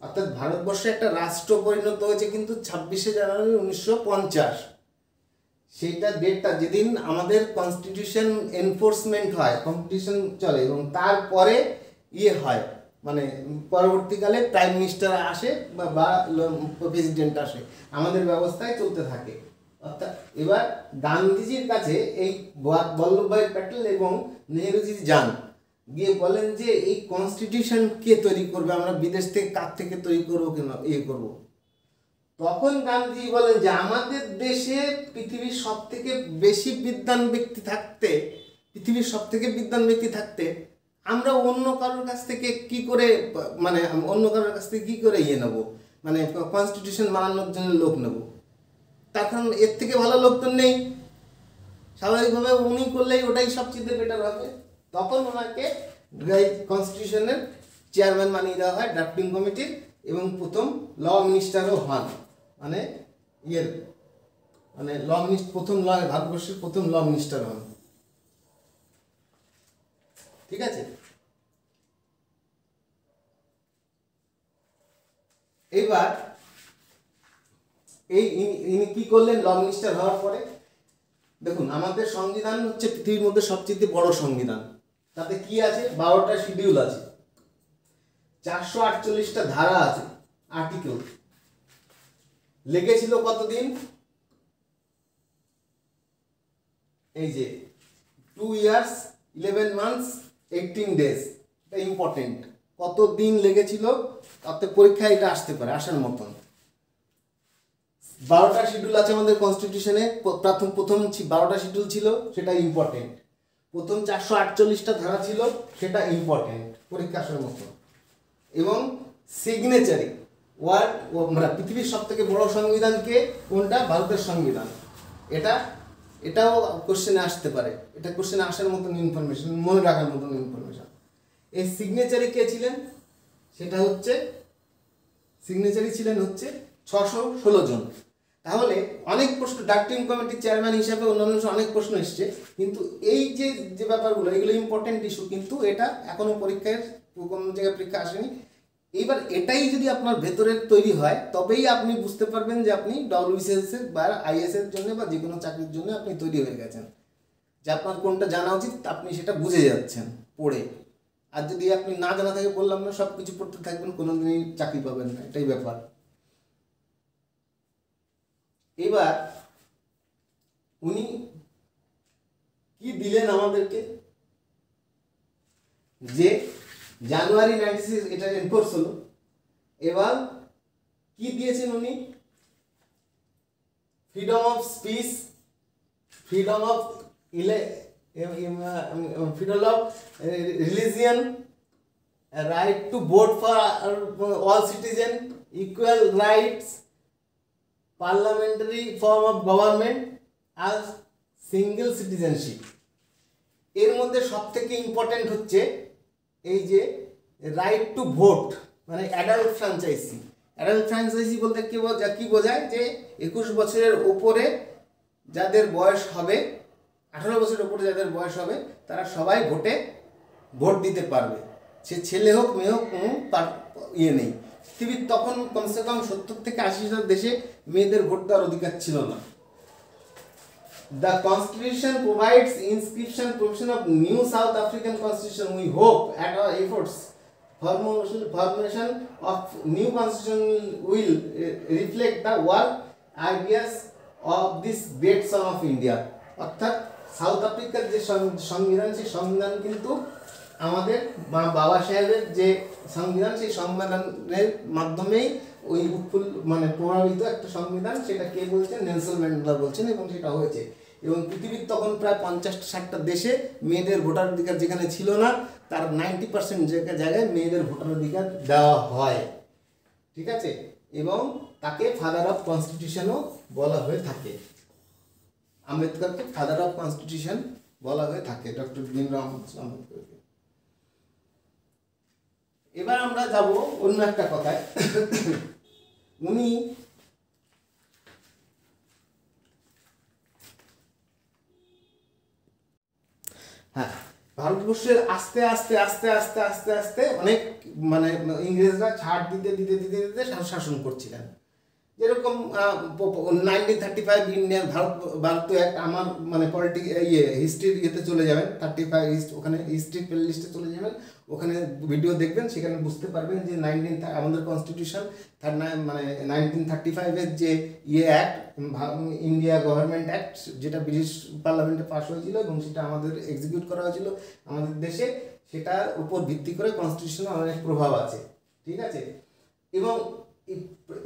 অর্থাৎ ভারতবর্ষে একটা রাষ্ট্র পরিণত হয়েছে কিন্তু 26শে জানুয়ারি 1950। সেইটা ডেটটা যেদিন আমাদের কনস্টিটিউশন এনফোর্সমেন্ট হয়, কম্পিটিশন চলে এবং তারপরে হয়, মানে পরবর্তীকালে প্রাইম মিনিস্টার আসে বা প্রেসিডেন্ট আসে, আমাদের ব্যবস্থায় চলতে থাকে। অর্থাৎ এবার গান্ধীজির কাছে এই বল্লভভাই প্যাটেল এবং নেহরুজি যান, গিয়ে বলেন যে এই কনস্টিটিউশন কে তৈরি করবে, আমরা বিদেশ থেকে কার থেকে তৈরি করবো, কেন করবো। তখন গান্ধীজি বলেন যে আমাদের দেশে পৃথিবীর সব থেকে বেশি বিদ্বান ব্যক্তি থাকতে আমরা অন্য কারোর কাছ থেকে কি করে, মানে অন্য কারোর কাছ থেকে কি করে নেব, মানে কনস্টিটিউশন বানানোর জন্য লোক নেব। তার কারণ এর থেকে ভালো লোক তো নেই, স্বাভাবিকভাবে উনি করলেই ওটাই সবচেয়ে বেটার হবে। তখন ওনাকে কনস্টিটিউশনের চেয়ারম্যান বানিয়ে দেওয়া হয় ড্রাফটিং কমিটির, এবং প্রথম ল মিনিস্টারও হন, মানে ল মিনিস্টার, ভারতবর্ষের প্রথম ল মিনিস্টার হন। ঠিক আছে। এবার ইনি কি করলেন ল মিনিস্টার হওয়ার পরে? দেখুন, আমাদের সংবিধান হচ্ছে পৃথিবীর মধ্যে সবচেয়ে বড় সংবিধান। তাতে কি আছে? 12টা শিডিউল আছে, 448টা ধারা আছে, আর্টিকেল। লেগেছিল কতদিন? এই যে 2 years 11 months 18 days। এটা ইম্পর্টেন্ট, কত দিন লেগেছিল, অর্থাৎ পরীক্ষায় এটা আসতে পারে, আসার মতন। 12টা শিডিউল আছে আমাদের কনস্টিটিউশনে। প্রথম 12টা শিডিউল ছিল, সেটা ইম্পর্টেন্ট। প্রথম 448টা ধারা ছিল, সেটা ইম্পর্টেন্ট, পরীক্ষা আসার মতো। এবং সিগনেচারি ওয়ার্ড, মানে পৃথিবীর সব থেকে বড় সংবিধানকে কোনটা? ভারতের সংবিধান। এটাও কোশ্চেনে আসতে পারে, এটা কোশ্চেনে আসার মতন ইনফরমেশন, মনে রাখার মতন ইনফরমেশন। এই সিগনেচারি কে ছিলেন? সেটা হচ্ছে সিগনেচারি ছিলেন 616 জন। তাহলে অনেক প্রশ্ন, ড্রাফটিং কমিটির চেয়ারম্যান হিসাবে অন্যান্য অনেক প্রশ্ন এসছে, কিন্তু এই যে ব্যাপারগুলো, এগুলো ইম্পর্টেন্ট ইস্যু, কিন্তু এটা এখনো পরীক্ষায় কোনো জায়গায় পরীক্ষা আসেনি। এইবার এটাই যদি আপনার ভেতরের তৈরি হয়, তবেই আপনি বুঝতে পারবেন যে আপনি WBCS এর বা IAS এর জন্য বা যে কোনো চাকরির জন্য আপনি তৈরি হয়ে গেছেন, যে আপনার কোনটা জানা উচিত আপনি সেটা বুঝে যাচ্ছেন পড়ে। আর যদি আপনি না জানা থাকে, বললাম না, সব কিছু পড়তে থাকবেন, কোনোদিনই চাকরি পাবেন না, এটাই ব্যাপার। এবার উনি কি দিলেন আমাদেরকে, যে জানুয়ারি 96 এটা এনফোর্স হলো। এবার কি দিয়েছেন উনি? Freedom of speech, freedom of religion, right to vote for all citizen, equal rights, parliamentary form of government আর সিঙ্গেল সিটিজেনশিপ। এর মধ্যে সব থেকে ইম্পর্টেন্ট হচ্ছে এই যে রাইট টু ভোট, মানে অ্যাডাল্ট ফ্র্যাঞ্চাইজি। অ্যাডাল্ট ফ্র্যাঞ্চাইজি বলতে কি বোঝায়? যে 21 বছরের ওপরে যাদের বয়স হবে, 18 বছরের ওপরে যাদের বয়স হবে, তারা সবাই ভোট দিতে পারবে। সে ছেলে হোক মেয়ে হোক, কোনো নেই। পৃথিবীর তখন কমসে কম 70 থেকে 80টা দেশে মেয়েদের ভোট দেওয়ার অধিকার ছিল না। The Constitution provides inscription provision of new South African Constitution. We hope at our efforts formation of new Constitution will reflect the work ideas of this great son of India. অর্থাৎ south আফ্রিকার যে সংবিধান, সেই সংবিধান কিন্তু আমাদের বাবা সাহেবের যে সংবিধান, সেই সংবিধানের মাধ্যমেই ওই মানে প্রভাবিত একটা সংবিধান। সেটা কে বলছেন? নেলসন ম্যান্ডেলা বলছেন, এবং সেটা হয়েছে। এবং পৃথিবীর তখন প্রায় 50-60টা দেশে মেয়েদের ভোটার অধিকার যেখানে ছিল না, তার 90% জায়গায় মেয়েদের ভোটার অধিকার দেওয়া হয়। ঠিক আছে, এবং তাকে ফাদার অফ কনস্টিটিউশনও বলা হয়ে থাকে। আম্বেদকরকে ফাদার অফ কনস্টিটিউশন বলা হয়ে থাকে, ডক্টর ভীমরাও আম্বেদকরকে। এবার আমরা যাব অন্য একটা কথায়। উনি হ্যাঁ, ভারতবর্ষের আস্তে আস্তে আস্তে আস্তে আস্তে আস্তে অনেক মানে ইংরেজরা ছাড় দিতে দিতে দিতে দিতে শাসন করছিলেন। যেরকম 1935 ইন্ডিয়ান ভারত অ্যাক্ট, আমার মানে হিস্ট্রির ইয়েতে চলে যাবেন, 35 ওখানে হিস্ট্রি প্লে লিস্টে চলে যাবেন, ওখানে ভিডিও দেখবেন, সেখানে বুঝতে পারবেন যে আমাদের কনস্টিটিউশন মানে 1935-এর যে অ্যাক্ট, ইন্ডিয়া গভর্নমেন্ট অ্যাক্ট, যেটা ব্রিটিশ পার্লামেন্টে পাস হয়েছিল এবং সেটা আমাদের এক্সিকিউট করা হয়েছিল আমাদের দেশে, সেটার উপর ভিত্তি করে কনস্টিটিউশনে অনেক প্রভাব আছে। ঠিক আছে,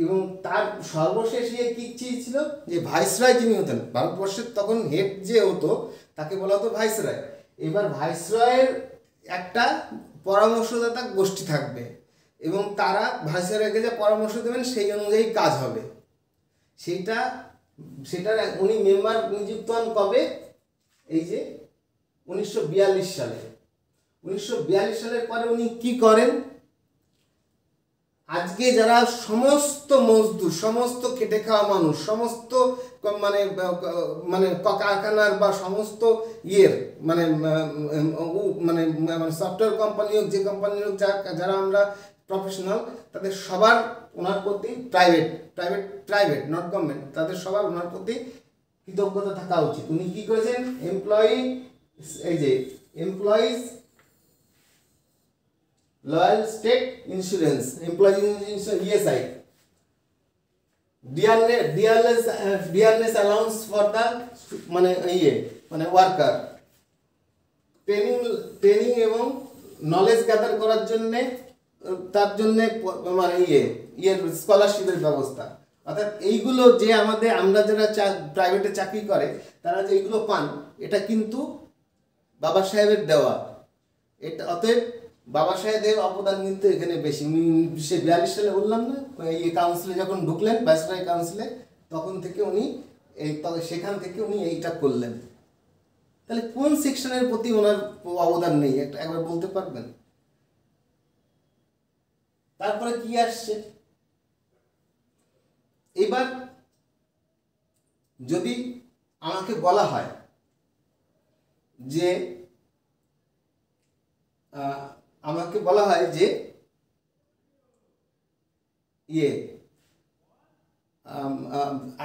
এবং তার সর্বশেষ কি ছিল যে ভাইসরয় যিনি হতেন, ভারতবর্ষের তখন হেড যে হতো তাকে বলা হতো ভাইসরয়। এবার ভাইসরয়ের একটা পরামর্শদাতা গোষ্ঠী থাকবে, এবং তারা ভাইসরয়কে যে পরামর্শ দেবেন সেই অনুযায়ী কাজ হবে। সেটার উনি মেম্বার নিযুক্ত হন কবে? এই যে 1942 সালে। 1942 সালের পরে উনি কি করেন? আজকে যারা সমস্ত মজদুর, সমস্ত খেটে খাওয়া মানুষ, সমস্ত মানে মানে কারখানার বা সমস্ত মানে মানে সফটওয়্যার কোম্পানি হোক, যে কোম্পানি হোক, যারা আমরা প্রফেশনাল, তাদের সবার ওনার প্রতি প্রাইভেট নট গভর্নমেন্ট, তাদের সবার ওনার প্রতি কৃতজ্ঞতা থাকা উচিত। উনি কি করেছেন? Employees loyal state insurance, ESI, dearness allowance for the মানে ওয়ার্কার, ট্রেনিং এবং নলেজ গ্যাদার করার জন্য, তার জন্য মানে স্কলারশিপের ব্যবস্থা। অর্থাৎ এইগুলো যে আমরা যারা প্রাইভেটে চাকরি করে তারা যে এইগুলো পান, এটা কিন্তু বাবা সাহেবের দেওয়া। এটা অতএব বাবা সাহেবের অবদান কিন্তু এখানে বেশি। 42 সালে বললাম না, এই কাউন্সিলে যখন ঢুকলেন, ভাইসরয় কাউন্সিলে, তখন থেকে উনি সেখান থেকে উনি এইটা করলেন। তাহলে কোন সেকশনের প্রতি ওনার অবদান নেই একবার বলতে পারবেন? তারপরে কি আসছে? এবার যদি আমাকে বলা হয় যে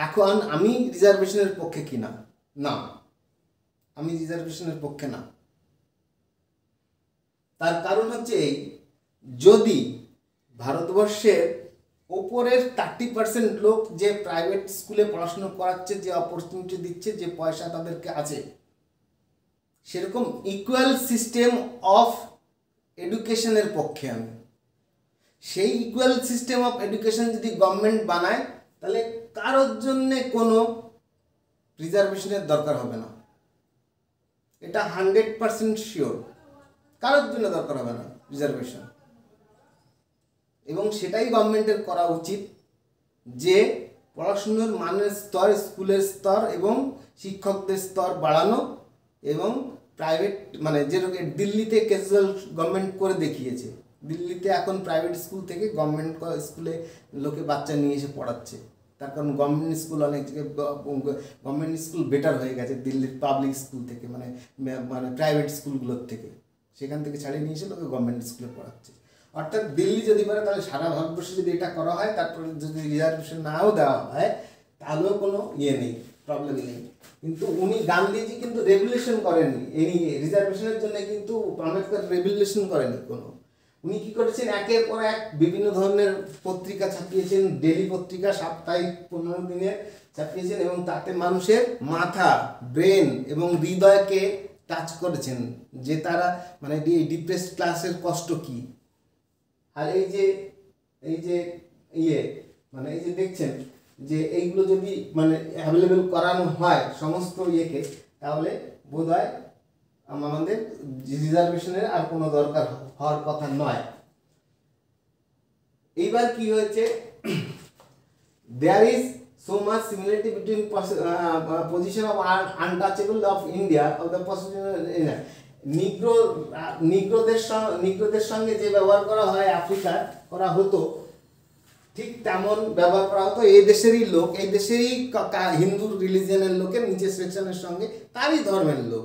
এখন আমি রিজার্ভেশনের পক্ষে কিনা, না, আমি রিজার্ভেশনের পক্ষে না। তার কারণ হচ্ছে এই, যদি ভারতবর্ষের ওপরের 30% লোক যে প্রাইভেট স্কুলে পড়াশোনা করাচ্ছে, যে অপরচুনিটি দিচ্ছে, যে পয়সা তাদেরকে আছে, সেরকম ইকুয়াল সিস্টেম অফ এডুকেশনের পক্ষে আমি। সেই ইকুয়াল সিস্টেম অফ এডুকেশন যদি গভর্নমেন্ট বানায়, তাহলে কারোর জন্যে কোনো রিজার্ভেশনের দরকার হবে না। এটা 100% শিওর, কারোর জন্য দরকার হবে না রিজার্ভেশন। এবং সেটাই গভর্নমেন্টের করা উচিত, যে পড়াশুনোর মানের স্তর, স্কুলের স্তর এবং শিক্ষকদের স্তর বাড়ানো, এবং প্রাইভেট মানে যেরকম দিল্লিতে ক্যাজুয়াল গভর্নমেন্ট করে দেখিয়েছে। দিল্লিতে এখন প্রাইভেট স্কুল থেকে গভর্নমেন্ট স্কুলে লোকে বাচ্চা নিয়ে এসে পড়াচ্ছে। তার কারণ গভর্নমেন্ট স্কুল অনেক গভর্নমেন্ট স্কুল বেটার হয়ে গেছে দিল্লির পাবলিক স্কুল থেকে, মানে প্রাইভেট স্কুলগুলোর থেকে। সেখান থেকে ছাড়িয়ে নিয়ে এসে লোকে গভর্নমেন্ট স্কুলে পড়াচ্ছে। অর্থাৎ দিল্লি যদি পারে, তাহলে সারা ভারতবর্ষে যদি এটা করা হয়, তারপরে যদি রিজার্ভেশন নাও দেওয়া হয়, তাহলেও কোনো নেই, প্রবলেম নেই। কিন্তু গান্ধীজি কিন্তু রেগুলেশন করেননি এই রিজার্ভেশনের জন্য, কিন্তু আম্বেদকর রেগুলেশন করেনি কোনো। উনি কি করেছেন, একের পর এক বিভিন্ন ধরনের পত্রিকা ছাপিয়েছেন, ডেলি পত্রিকা, সাপ্তাহিক, 15 দিনের ছাপিয়েছেন, এবং তাতে মানুষের মাথা, ব্রেন এবং হৃদয়কে টাচ করেছেন, যে তারা মানে ডিপ্রেসড ক্লাসের কষ্ট কি। আর এই যে মানে এই যে দেখছেন যে এইগুলো যদি মানে অ্যাভেলেবেল করানো হয় সমস্ত ইয়েকে, তাহলে বোধ হয় আমাদের রিজার্ভেশনের আর কোনো দরকার হওয়ার কথা নয়। এইবার কি হয়েছে, there is so much similarity between position of untouchable of India of the নিগ্রোদের সঙ্গে যে ব্যবহার করা হয় আফ্রিকার করা হতো, ঠিক তেমন ব্যবহার করা হতো এই দেশেরই লোক, এই দেশেরই হিন্দু রিলিজিয়নের লোকের নিচের সেকশনের সঙ্গে তারই ধর্মের লোক,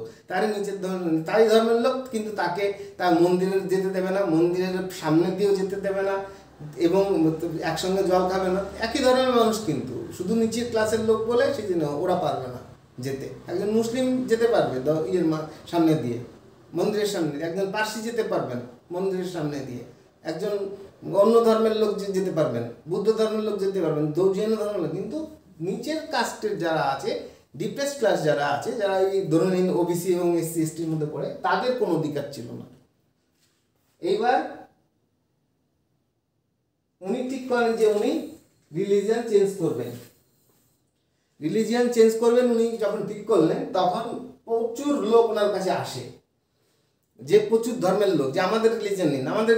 তারই ধর্মের লোক, কিন্তু তাকে তার মন্দিরে যেতে দেবে না, মন্দিরের সামনে দিয়েও যেতে দেবে না, এবং একসঙ্গে জল খাবে না। একই ধর্মের মানুষ, কিন্তু শুধু নিচের ক্লাসের লোক বলে সেজন্য ওরা পারবে না যেতে। একজন মুসলিম যেতে পারবে সামনে দিয়ে, মন্দিরের সামনে দিয়ে। একজন পার্সি যেতে পারবেন মন্দিরের সামনে দিয়ে। একজন অন্য ধর্মের লোক যেতে পারবেন, বুদ্ধ ধর্মের লোক যেতে পারবেন, জৈন ধর্মের লোক। কিন্তু নিচের কাস্টের যারা আছে, ডিপ্রেসড ক্লাস যারা আছে, যারা এই ধরুন ওবিসি এবং এসসি এসটির মধ্যে পড়ে, তাদের কোনো অধিকার ছিল না। এইবার উনি ঠিক করেন যে উনি রিলিজিয়ান চেঞ্জ করবেন। উনি যখন ঠিক করলেন, তখন প্রচুর লোক ওনার কাছে আসে, যে প্রচুর ধর্মের লোক, যে আমাদের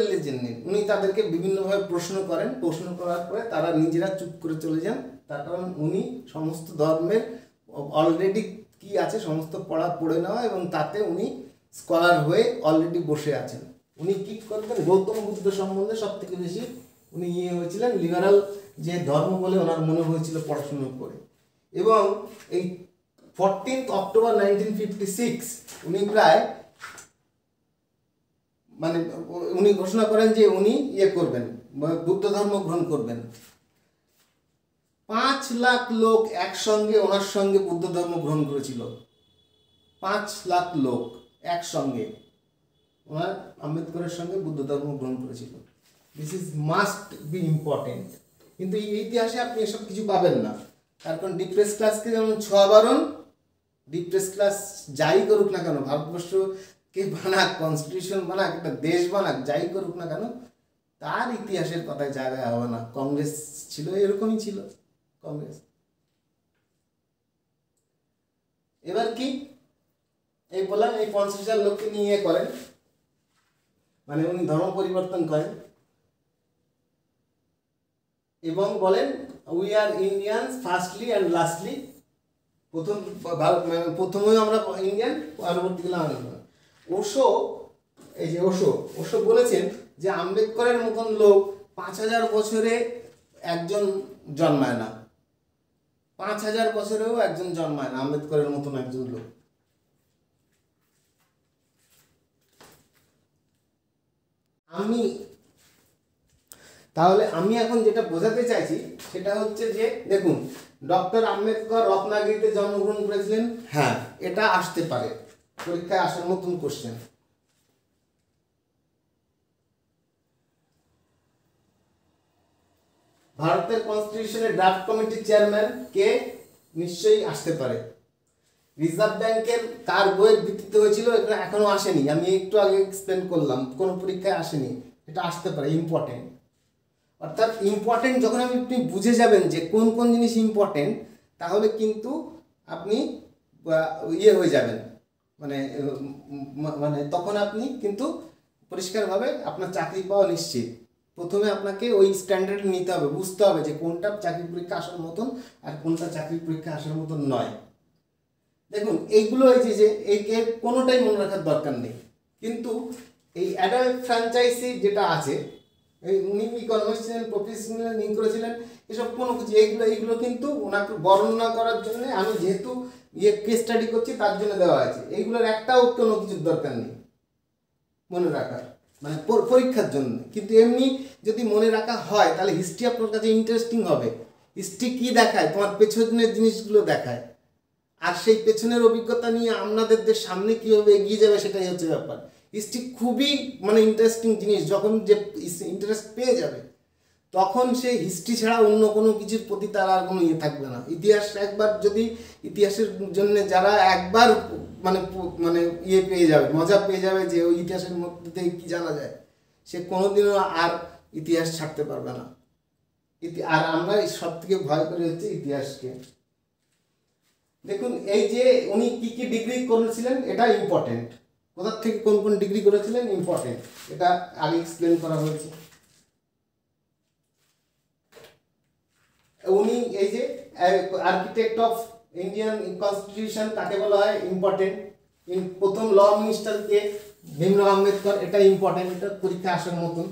রিলিজিয়ন নিন। উনি তাদেরকে বিভিন্নভাবে প্রশ্ন করার পরে তারা নিজেরা চুপ করে চলে যান। তার কারণ উনি সমস্ত ধর্মের অলরেডি কি আছে সমস্ত পড়ে নেওয়া, এবং তাতে উনি স্কলার হয়ে অলরেডি বসে আছেন। উনি কি করতেন, গৌতম বুদ্ধ সম্বন্ধে সব থেকে বেশি উনি হয়েছিলেন লিবারাল যে ধর্ম বলে ওনার মনে হয়েছিল পড়াশুনো করে। এবং এই 14 অক্টোবর 1956 উনি প্রায় মানে উনি ঘোষণা করেন যে উনি করবেন, বুদ্ধ ধর্ম গ্রহণ করবেন। 5 লাখ লোক একসঙ্গে ওনার সঙ্গে বুদ্ধ ধর্ম গ্রহণ করেছিল। 5 লাখ লোক একসঙ্গে ওনার আম্বেদকরের সঙ্গে বুদ্ধ ধর্ম গ্রহণ করেছিল। This is must be important. কিন্তু এই ইতিহাসে আপনি এসব কিছু পাবেন না। তার কারণ ডিপ্রেস ক্লাসকে যেমন ছোঁয়াবারণ, ডিপ্রেস ক্লাস যাই করুক না কেন, ভারতবর্ষকে বানাক, কনস্টিটিউশন বানাক, একটা দেশ বানাক, যাই করুক না কেন, তার ইতিহাসের কথায় জায়গায় হবে না। কংগ্রেস ছিল, এরকমই ছিল কংগ্রেস। এবার কি এই বললাম, এই 50,000 লোককে নিয়ে করেন, মানে উনি ধর্ম পরিবর্তন করেন এবং বলেন we are Indians firstly and lastly. প্রথমেও আমরা ইন্ডিয়ান, পরবর্তীকালে আমরা। ওশো বলেছেন যে আম্বেদকরের মতন লোক 5000 বছরে একজন জন্মায় না, 5000 বছরেও একজন জন্মায় না আম্বেদকরের মতন একজন লোক। তাহলে আমি এখন যেটা বোঝাতে চাইছি সেটা হচ্ছে যে দেখুন, ডক্টর আম্বেদকর রত্নাগিরিতে জন্মগ্রহণ করেছিলেন, হ্যাঁ এটা আসতে পারে, পরীক্ষায় আসার মতন কোশ্চেন। ভারতের কনস্টিটিউশনের ড্রাফট কমিটির চেয়ারম্যান কে, নিশ্চয়ই আসতে পারে। রিজার্ভ ব্যাংকের কার বইয়ের ভিত্তিতে হয়েছিল, এটা এখনো আসেনি, আমি একটু আগে এক্সপ্লেন করলাম, কোনো পরীক্ষায় আসেনি, এটা আসতে পারে, ইম্পর্টেন্ট। অর্থাৎ ইম্পর্টেন্ট যখন আপনি বুঝে যাবেন যে কোন কোন জিনিস ইম্পর্টেন্ট, তাহলে কিন্তু আপনি হয়ে যাবেন, মানে তখন আপনি কিন্তু পরিষ্কারভাবে আপনার চাকরি পাওয়া নিশ্চিত। প্রথমে আপনাকে ওই স্ট্যান্ডার্ড নিতে হবে, বুঝতে হবে যে কোনটা চাকরি পরীক্ষা আসার মতন আর কোনটা চাকরি পরীক্ষা আসার মতন নয়। দেখুন এইগুলো হয়েছে যে এর কোনোটাই মনে রাখার দরকার নেই, কিন্তু এই অ্যাডাল্ট ফ্র্যাঞ্চাইজি যেটা আছে, উনি ইকোনমিক্স ছিলেন, প্রফেশনাল করেছিলেন, এসব কোনো কিছু এইগুলো কিন্তু ওনাকে বর্ণনা করার জন্য, আমি যেহেতু কেস স্টাডি করছি তার জন্য দেওয়া আছে। এইগুলোর একটাও কোনো কিছুর দরকার নেই মনে রাখার, মানে পরীক্ষার জন্য। কিন্তু এমনি যদি মনে রাখা হয় তাহলে হিস্ট্রি আপনার কাছে ইন্টারেস্টিং হবে। হিস্ট্রি কী দেখায়, তোমার পেছনের জিনিসগুলো দেখায়, আর সেই পেছনের অভিজ্ঞতা নিয়ে আপনাদের সামনে কীভাবে এগিয়ে যাবে সেটাই হচ্ছে ব্যাপার। হিস্ট্রি খুবই মানে ইন্টারেস্টিং জিনিস। যখন যে ইন্টারেস্ট পেয়ে যাবে তখন সে হিস্ট্রি ছাড়া অন্য কোনো কিছুর প্রতি তার আর কোনো ইয়ে থাকবে না। ইতিহাস একবার যদি, ইতিহাসের জন্য যারা একবার মানে মানে ইয়ে পেয়ে যাবে, মজা পেয়ে যাবে যে ওই ইতিহাসের মধ্যে থেকে কী জানা যায়, সে কোনোদিনও আর ইতিহাস ছাড়তে পারবে না। আর আমরা সব থেকে ভয় করি হচ্ছে ইতিহাসকে। দেখুন এই যে উনি কি কি ডিগ্রি করেছিলেন এটা ইম্পর্টেন্ট, কোথা থেকে কোন কোন ডিগ্রি করেছিলেন ইম্পর্টেন্ট, এটা আগে এক্সপ্লেন করা হয়েছে। উনি এই যে আর্কিটেক্ট অফ ইন্ডিয়ান কনস্টিটিউশন তাকে বলা হয় ইম্পর্টেন্ট। প্রথম ল মিনিস্টার কে, ভীমরাও আম্বেদকর, এটা ইম্পর্টেন্ট, এটা পরীক্ষা আসার মতন।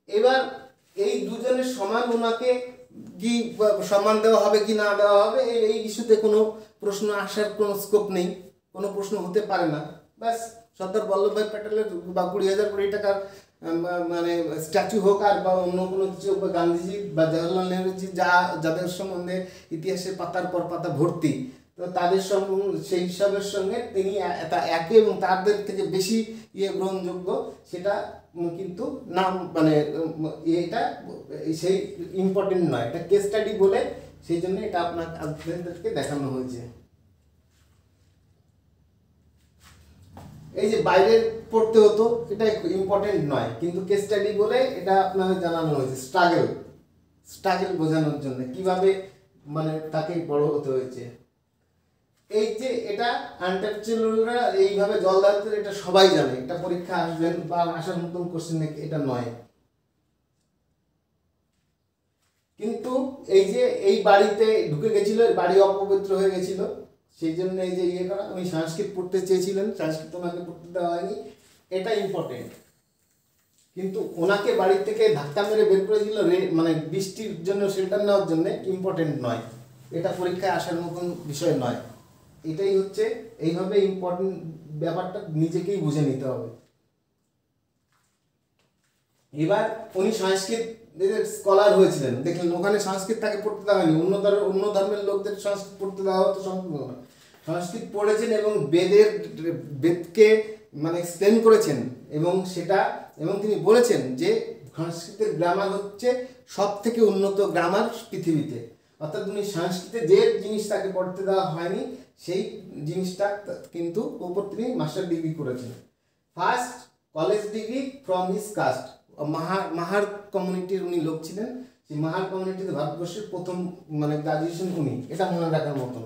এবার এই দুজনের সমান ওনাকে কি সম্মান দেওয়া হবে কি না দেওয়া হবে, এই ইস্যুতে কোনো প্রশ্ন আসার কোনো স্কোপ নেই, কোনো প্রশ্ন হতে পারে না। ব্যাস সর্দার বল্লভভাই প্যাটেলের বা 20,000 কোটি টাকার মানে স্ট্যাচু হোক আর বা অন্য কোনো কিছু, গান্ধীজি বা জওয়াহরলাল নেহরুজি যাদের সম্বন্ধে ইতিহাসের পাতার পর পাতা ভর্তি, তো তাদের সেই হিসাবের সঙ্গে তিনি একে এবং তাদের থেকে বেশি গ্রহণযোগ্য সেটা কিন্তু নাম মানে এটা সেই ইম্পর্টেন্ট নয়, এটা কেস স্টাডি বলে সেই জন্য এটা আপনাদেরকে দেখানো হয়েছে। এই যে বাইরে পড়তে হতো এটা ইম্পর্টেন্ট নয়, কিন্তু কেস স্টাডি বলে এটা আপনাদের জানানো হয়েছে। স্ট্রাগল বোঝানোর জন্য কিভাবে মানে তাকে বড় হতে হয়েছে। এই যে এটা আনটাচেবলরা এইভাবে জল দাঁড়াতে, এটা সবাই জানে, এটা পরীক্ষা আসবেন বা আসার মতন কোশ্চেন এটা নয়। কিন্তু এই যে এই বাড়িতে ঢুকে গেছিল, বাড়ি অপবিত্র হয়ে গেছিল, সেই জন্য এই যে ইয়ে করা, উনি সংস্কৃত পড়তে চেয়েছিলেন, সংস্কৃত ওনাকে পড়তে দেওয়া হয়নি, এটা ইম্পর্টেন্ট। কিন্তু ওনাকে বাড়ি থেকে ধাক্কা মেরে বের করেছিল মানে বৃষ্টির জন্য শেল্টার নেওয়ার জন্য, ইম্পর্টেন্ট নয়, এটা পরীক্ষায় আসার মতন বিষয় নয়। এটাই হচ্ছে এইভাবে ইম্পর্টেন্ট ব্যাপারটা নিজেকেই বুঝে নিতে হবে। এবার উনি সংস্কৃত স্কলার হয়েছিলেন, দেখলেন ওখানে সংস্কৃত তাকে পড়তে দেওয়া হয়নি, অন্য ধর্মের লোকদের সংস্কৃত পড়তে দেওয়া হতো সম্পূর্ণ না। সংস্কৃত পড়েছেন এবং বেদকে মানে এক্সপ্লেন করেছেন এবং তিনি বলেছেন যে সংস্কৃতের গ্রামার হচ্ছে সব থেকে উন্নত গ্রামার পৃথিবীতে। অর্থাৎ উনি সংস্কৃতে যে জিনিস তাকে পড়তে দেওয়া হয়নি সেই জিনিসটা কিন্তু উপর তিনি মাস্টার ডিগ্রি করেছেন। First college degree from his caste, Mahar কমিউনিটির উনি লোক ছিলেন, সেই মাহার কমিউনিটিতে ভারতবর্ষের প্রথম মানে গ্রাজুয়েশন উনি, এটা মনে রাখার মতন।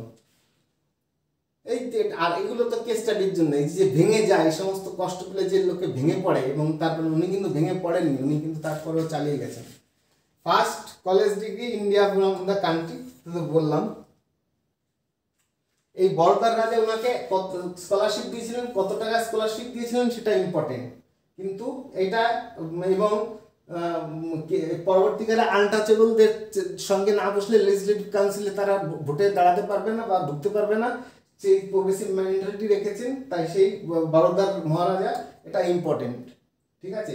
এই আর এগুলো তো কেস স্টাডির জন্য, এই যে ভেঙে যায় এই সমস্ত কষ্ট পেলে যে লোকে ভেঙে পড়ে, এবং তারপরে উনি কিন্তু ভেঙে পড়েননি, উনি কিন্তু তারপরেও চালিয়ে গেছেন। First college degree India from the country, তো বললাম। এই বরদার রাজা ওনাকে কত স্কলারশিপ দিয়েছিলেন, কত টাকা স্কলারশিপ দিয়েছিলেন সেটা ইম্পর্টেন্ট, কিন্তু এটা এবং পরবর্তীকালে আনটাচেবলদের সঙ্গে না বসলে লেজিসলেটিভ কাউন্সিলে তারা ভোটে দাঁড়াতে পারবে না বা ঢুকতে পারবে না, সেই প্রোগ্রেসিভ মেন্টালিটি রেখেছেন, তাই সেই বরদার মহারাজা, এটা ইম্পর্টেন্ট। ঠিক আছে,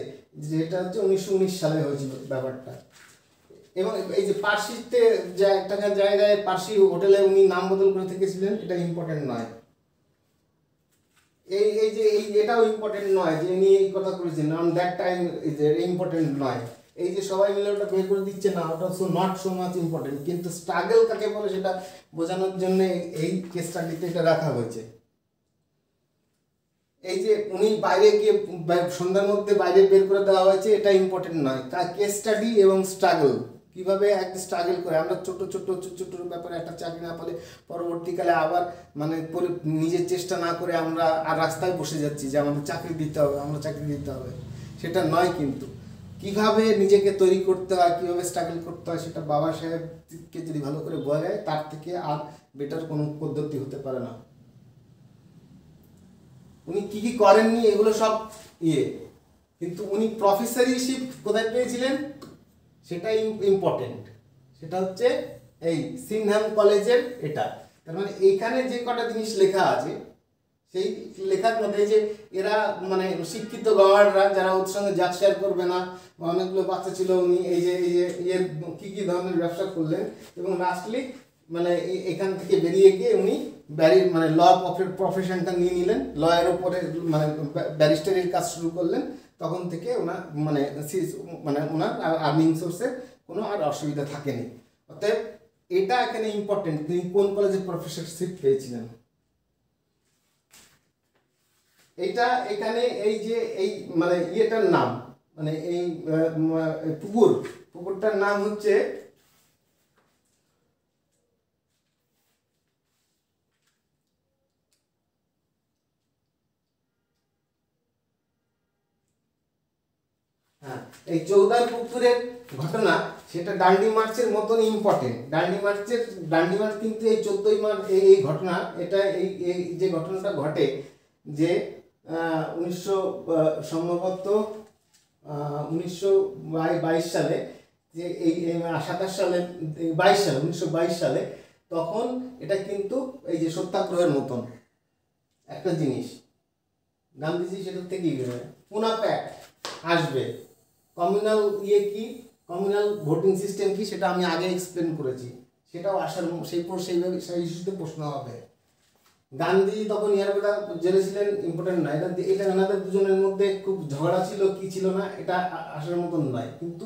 যেটা হচ্ছে 1919 সালে হয়েছিল ব্যাপারটা। এবং এই যে পার্সিতে যে একটা জায়গায় পার্সি হোটেলে উনি নাম বদল করে থেকেছিলেন, এটা ইম্পর্টেন্ট নয়। এটাও ইম্পর্টেন্ট নয় যে উনি এই কথা করেছেন অন দ্যাট টাইম, ইম্পর্টেন্ট নয়। এই যে সবাই মিলে ওটা বের করে দিচ্ছে না, ওটা নট সো মাচ ইম্পর্টেন্ট, কিন্তু স্ট্রাগল কাকে বলে সেটা বোঝানোর জন্য এই কেস স্টাডিতে এটা রাখা হয়েছে। এই যে উনি বাইরে গিয়ে সন্ধ্যার মধ্যে বাইরে বের করে দেওয়া হয়েছে, এটা ইম্পর্টেন্ট নয়। কেস স্টাডি এবং স্ট্রাগল, কিভাবে একটা স্ট্রাগল করে আমরা ছোট ব্যাপারে একটা চাকরি না পেলে পরবর্তীকালে আবার মানে নিজের চেষ্টা না করে আমরা আর রাস্তায় বসে যাচ্ছি যে আমাদের চাকরি দিতে হবে, সেটা নয়। কিন্তু কিভাবে নিজেকে তৈরি করতে হয়, কিভাবে স্ট্রাগল করতে হয়, সেটা বাবা সাহেবকে যদি ভালো করে বলা যায়, তার থেকে আর বেটার কোনো পদ্ধতি হতে পারে না। উনি কি কি করেননি এগুলো সব কিন্তু উনি প্রফেসরশিপ কোথায় পেয়েছিলেন সেটা ইম্পর্টেন্ট, সেটা হচ্ছে এই সিনহাম কলেজের এটা। তার মানে এইখানে যে কটা জিনিস লেখা আছে সেই লেখার মধ্যে যে এরা মানে শিক্ষিত গাওয়াররা যারা ওর সঙ্গে জাত শেয়ার করবে না, অনেকগুলো বাচ্চা ছিল, উনি এই যে কি ধরনের ব্যবসা করলেন, এবং লাস্টলি মানে এখান থেকে বেরিয়ে গিয়ে উনি মানে ল প্রফেশনটা নিয়ে নিলেন, লয়ের ওপরে মানে ব্যারিস্টারির কাজ শুরু করলেন। তখন থেকে ওনার মানে ওনার আর্নিং সোর্সের কোনো আর অসুবিধা থাকেনি। অতএব এটা এখানে ইম্পর্টেন্ট, তিনি কোন কলেজে প্রফেসরশিপ পেয়েছিলেন। এইটা এখানে এই যে এই মানে ইয়েটার নাম, মানে এই পুকুরটার নাম হচ্ছে এই চৌদার পুকুরের ঘটনা, সেটা ডান্ডি মার্চের মতন ইম্পর্টেন্ট। ডান্ডি মার্চ কিন্তু এই 14ই মার্চ এই ঘটনা, এটা এই যে ঘটনাটা ঘটে যে 1922 সালে, যে এই 27 সালে 1922 সালে, তখন এটা কিন্তু এই যে সত্যাগ্রহের মতন একটা জিনিস। গান্ধীজি সেটার থেকেই পুনা প্যাক্ট আসবে। কমিউনাল কি, কমিউনাল ভোটিং সিস্টেম কি, সেটা আমি আগে এক্সপ্লেন করেছি, সেটাও আসার সেই ইস্যুতে প্রশ্ন হবে। গান্ধী তখন ইয়ারবেলা জেলে ছিলেন, ইম্পর্টেন্ট নয় এটা এনাদের দুজনের মধ্যে খুব ঝগড়া ছিল কি ছিল না, এটা আসার মতন নয়। কিন্তু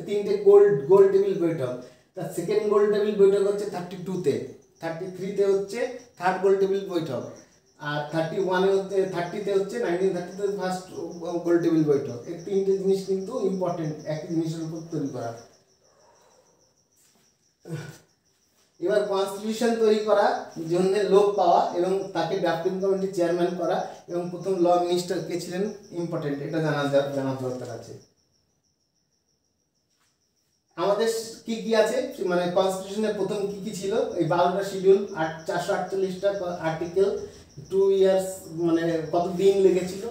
তিনটে গোল্ড টেবিল বৈঠক, তার সেকেন্ড গোল্ড টেবিল বৈঠক হচ্ছে 32-তে, 33-তে হচ্ছে থার্ড গোল্ড টেবিল বৈঠক, আর 31-এ হচ্ছে 30-তে হচ্ছে 1930-তে ফার্স্ট গোল্ড টেবিল বৈঠক। এই তিনটে জিনিস কিন্তু ইম্পর্টেন্ট একই জিনিসের উপর তৈরি করা। এবার কনস্টিটিউশন তৈরি করার জন্য লোক পাওয়া এবং তাকে ড্রাফটিং কমিটির চেয়ারম্যান করা, এবং প্রথম ল মিনিস্টার কে ছিলেন, ইম্পর্টেন্ট, এটা জানা দরকার আছে। আমাদের কি কি আছে, মানে কনস্টিটিউশনের প্রথম কি কি ছিল, এই 12টা শিডিউল, 448টা আর্টিকেল, 2 ইয়ার্স, মানে কত দিন লেগেছিল,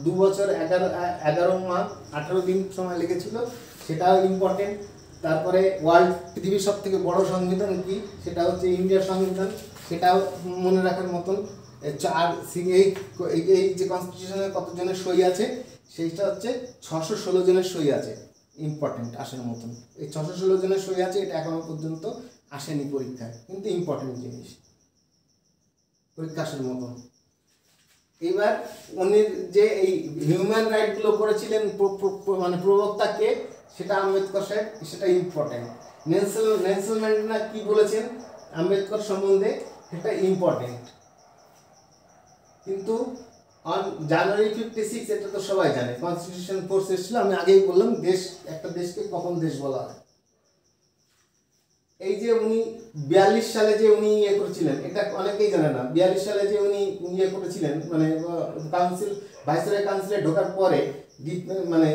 2 বছর 11 মাস 18 দিন সময় লেগেছিল, সেটাও ইম্পর্টেন্ট। তারপরে পৃথিবীর সব থেকে বড় সংবিধান কি, সেটা হচ্ছে ইন্ডিয়ার সংবিধান, সেটাও মনে রাখার মতন। এই যে কনস্টিটিউশনে কতজনের সই আছে, সেইটা হচ্ছে 616 জনের সই আছে, ইম্পর্টেন্ট, আসার মতন। এই 616 জনের সই আছে, এটা এখনো পর্যন্ত আসেনি পরীক্ষায়, কিন্তু ইম্পর্টেন্ট জিনিস, পরীক্ষা আসার মতন। এবার উনি যে এই হিউম্যান রাইটগুলো করেছিলেন, মানে প্রবক্তাকে, সেটা আম্বেদকর সাহেব, সেটা ইম্পর্টেন্ট। নেলসন ম্যান্ডেলা কি বলেছেন আম্বেদকর সম্বন্ধে, সেটা ইম্পর্টেন্ট। কিন্তু অন জানুয়ারি 56, এটা তো সবাই জানে, কনস্টিটিউশন ফোর্স এসেছিল। আমি আগেই বললাম একটা দেশকে কখন দেশ বলা হয়। এই যে উনি 42 সালে যে উনি ইয়ে করেছিলেন, এটা অনেকেই জানে না। 42 সালে যে উনি ইয়ে করেছিলেন, মানে ভাইসরয় কাউন্সিলে ঢোকার পরে, মানে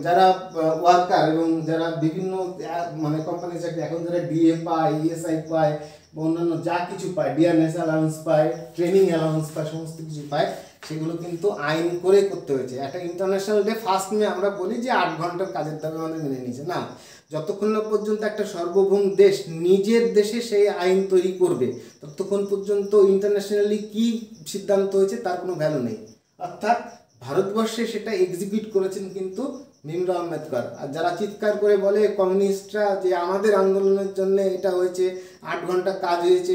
যারা ওয়ার্কার এবং যারা বিভিন্ন মানে কোম্পানি চাকরি, এখন যারা ডিএ পায়, ইএসআই পায়, বা অন্যান্য যা কিছু পায়, ডিআরএস অ্যালাউন্স পায়, ট্রেনিং অ্যালাউন্স পায়, সমস্ত কিছু পায়, সেগুলো কিন্তু আইন করে করতে হয়েছে। একটা ইন্টারন্যাশনাল ডে 1 মে আমরা বলি যে 8 ঘন্টার কাজের দাবি আমাদের মেনে নিয়েছে, না, যতক্ষণ না পর্যন্ত একটা সার্বভৌম দেশ নিজের দেশে সেই আইন তৈরি করবে, ততক্ষণ পর্যন্ত ইন্টারন্যাশনালি কি সিদ্ধান্ত হয়েছে তার কোনো ভ্যালু নেই। অর্থাৎ ভারতবর্ষে সেটা এক্সিকিউট করেছেন কিন্তু ভীমরাও আম্বেদকর। আর যারা চিৎকার করে বলে কমিউনিস্টরা যে আমাদের আন্দোলনের জন্য এটা হয়েছে, 8 ঘন্টা কাজ হয়েছে,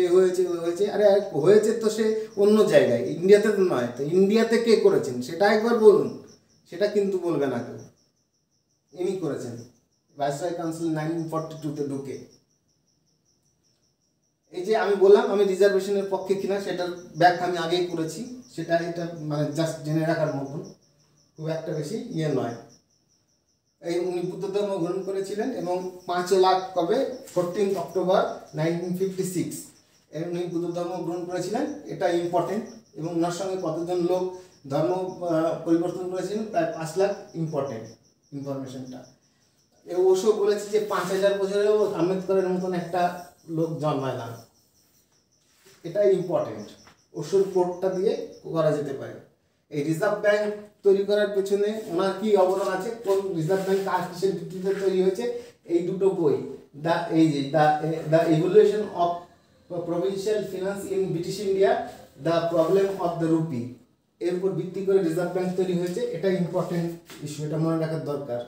আরে হয়েছে তো সে অন্য জায়গায়, ইন্ডিয়াতে তো নয়। তো ইন্ডিয়াতে কে করেছেন সেটা একবার বলুন, সেটা কিন্তু বলবে না কেউ। ইনি করেছেন ভাইসরয় কাউন্সিল 1942-তে ঢুকে। এই যে আমি বললাম আমি রিজার্ভেশনের পক্ষে কিনা, সেটার ব্যাখ্যা আমি আগেই করেছি, সেটা এটা মানে জাস্ট জেনে রাখার মতন, খুব একটা বেশি ইয়ে নয়। এই উনি বুদ্ধ ধর্ম গ্রহণ করেছিলেন এবং 5 লাখ কবে 14 অক্টোবর 1956 উনি বুদ্ধ ধর্ম গ্রহণ করেছিলেন, এটা ইম্পর্টেন্ট। এবং ওনার সঙ্গে কতজন লোক ধর্ম পরিবর্তন করেছিলেন, প্রায় 5 লাখ, ইম্পর্টেন্ট ইনফরমেশনটা। ওসব বলেছি যে 5000 বছরেও আম্বেদকরের মতন একটা লোক জন্মায় না, এটা ইম্পর্টেন্ট। ওসব কোডটা দিয়ে করা যেতে পারে। এই রিজার্ভ ব্যাংক তৈরি করার পেছনে ওনার কি অবদান আছে, কোন রিজার্ভ ব্যাংক কার কিসের ভিত্তিতে তৈরি হয়েছে, এই দুটো বই, the evolution of provincial finance in British India, the problem of the rupee, এর উপর ভিত্তি করে রিজার্ভ ব্যাংক তৈরি হয়েছে। এটা ইম্পর্টেন্ট ইস্যু, এটা মনে রাখার দরকার।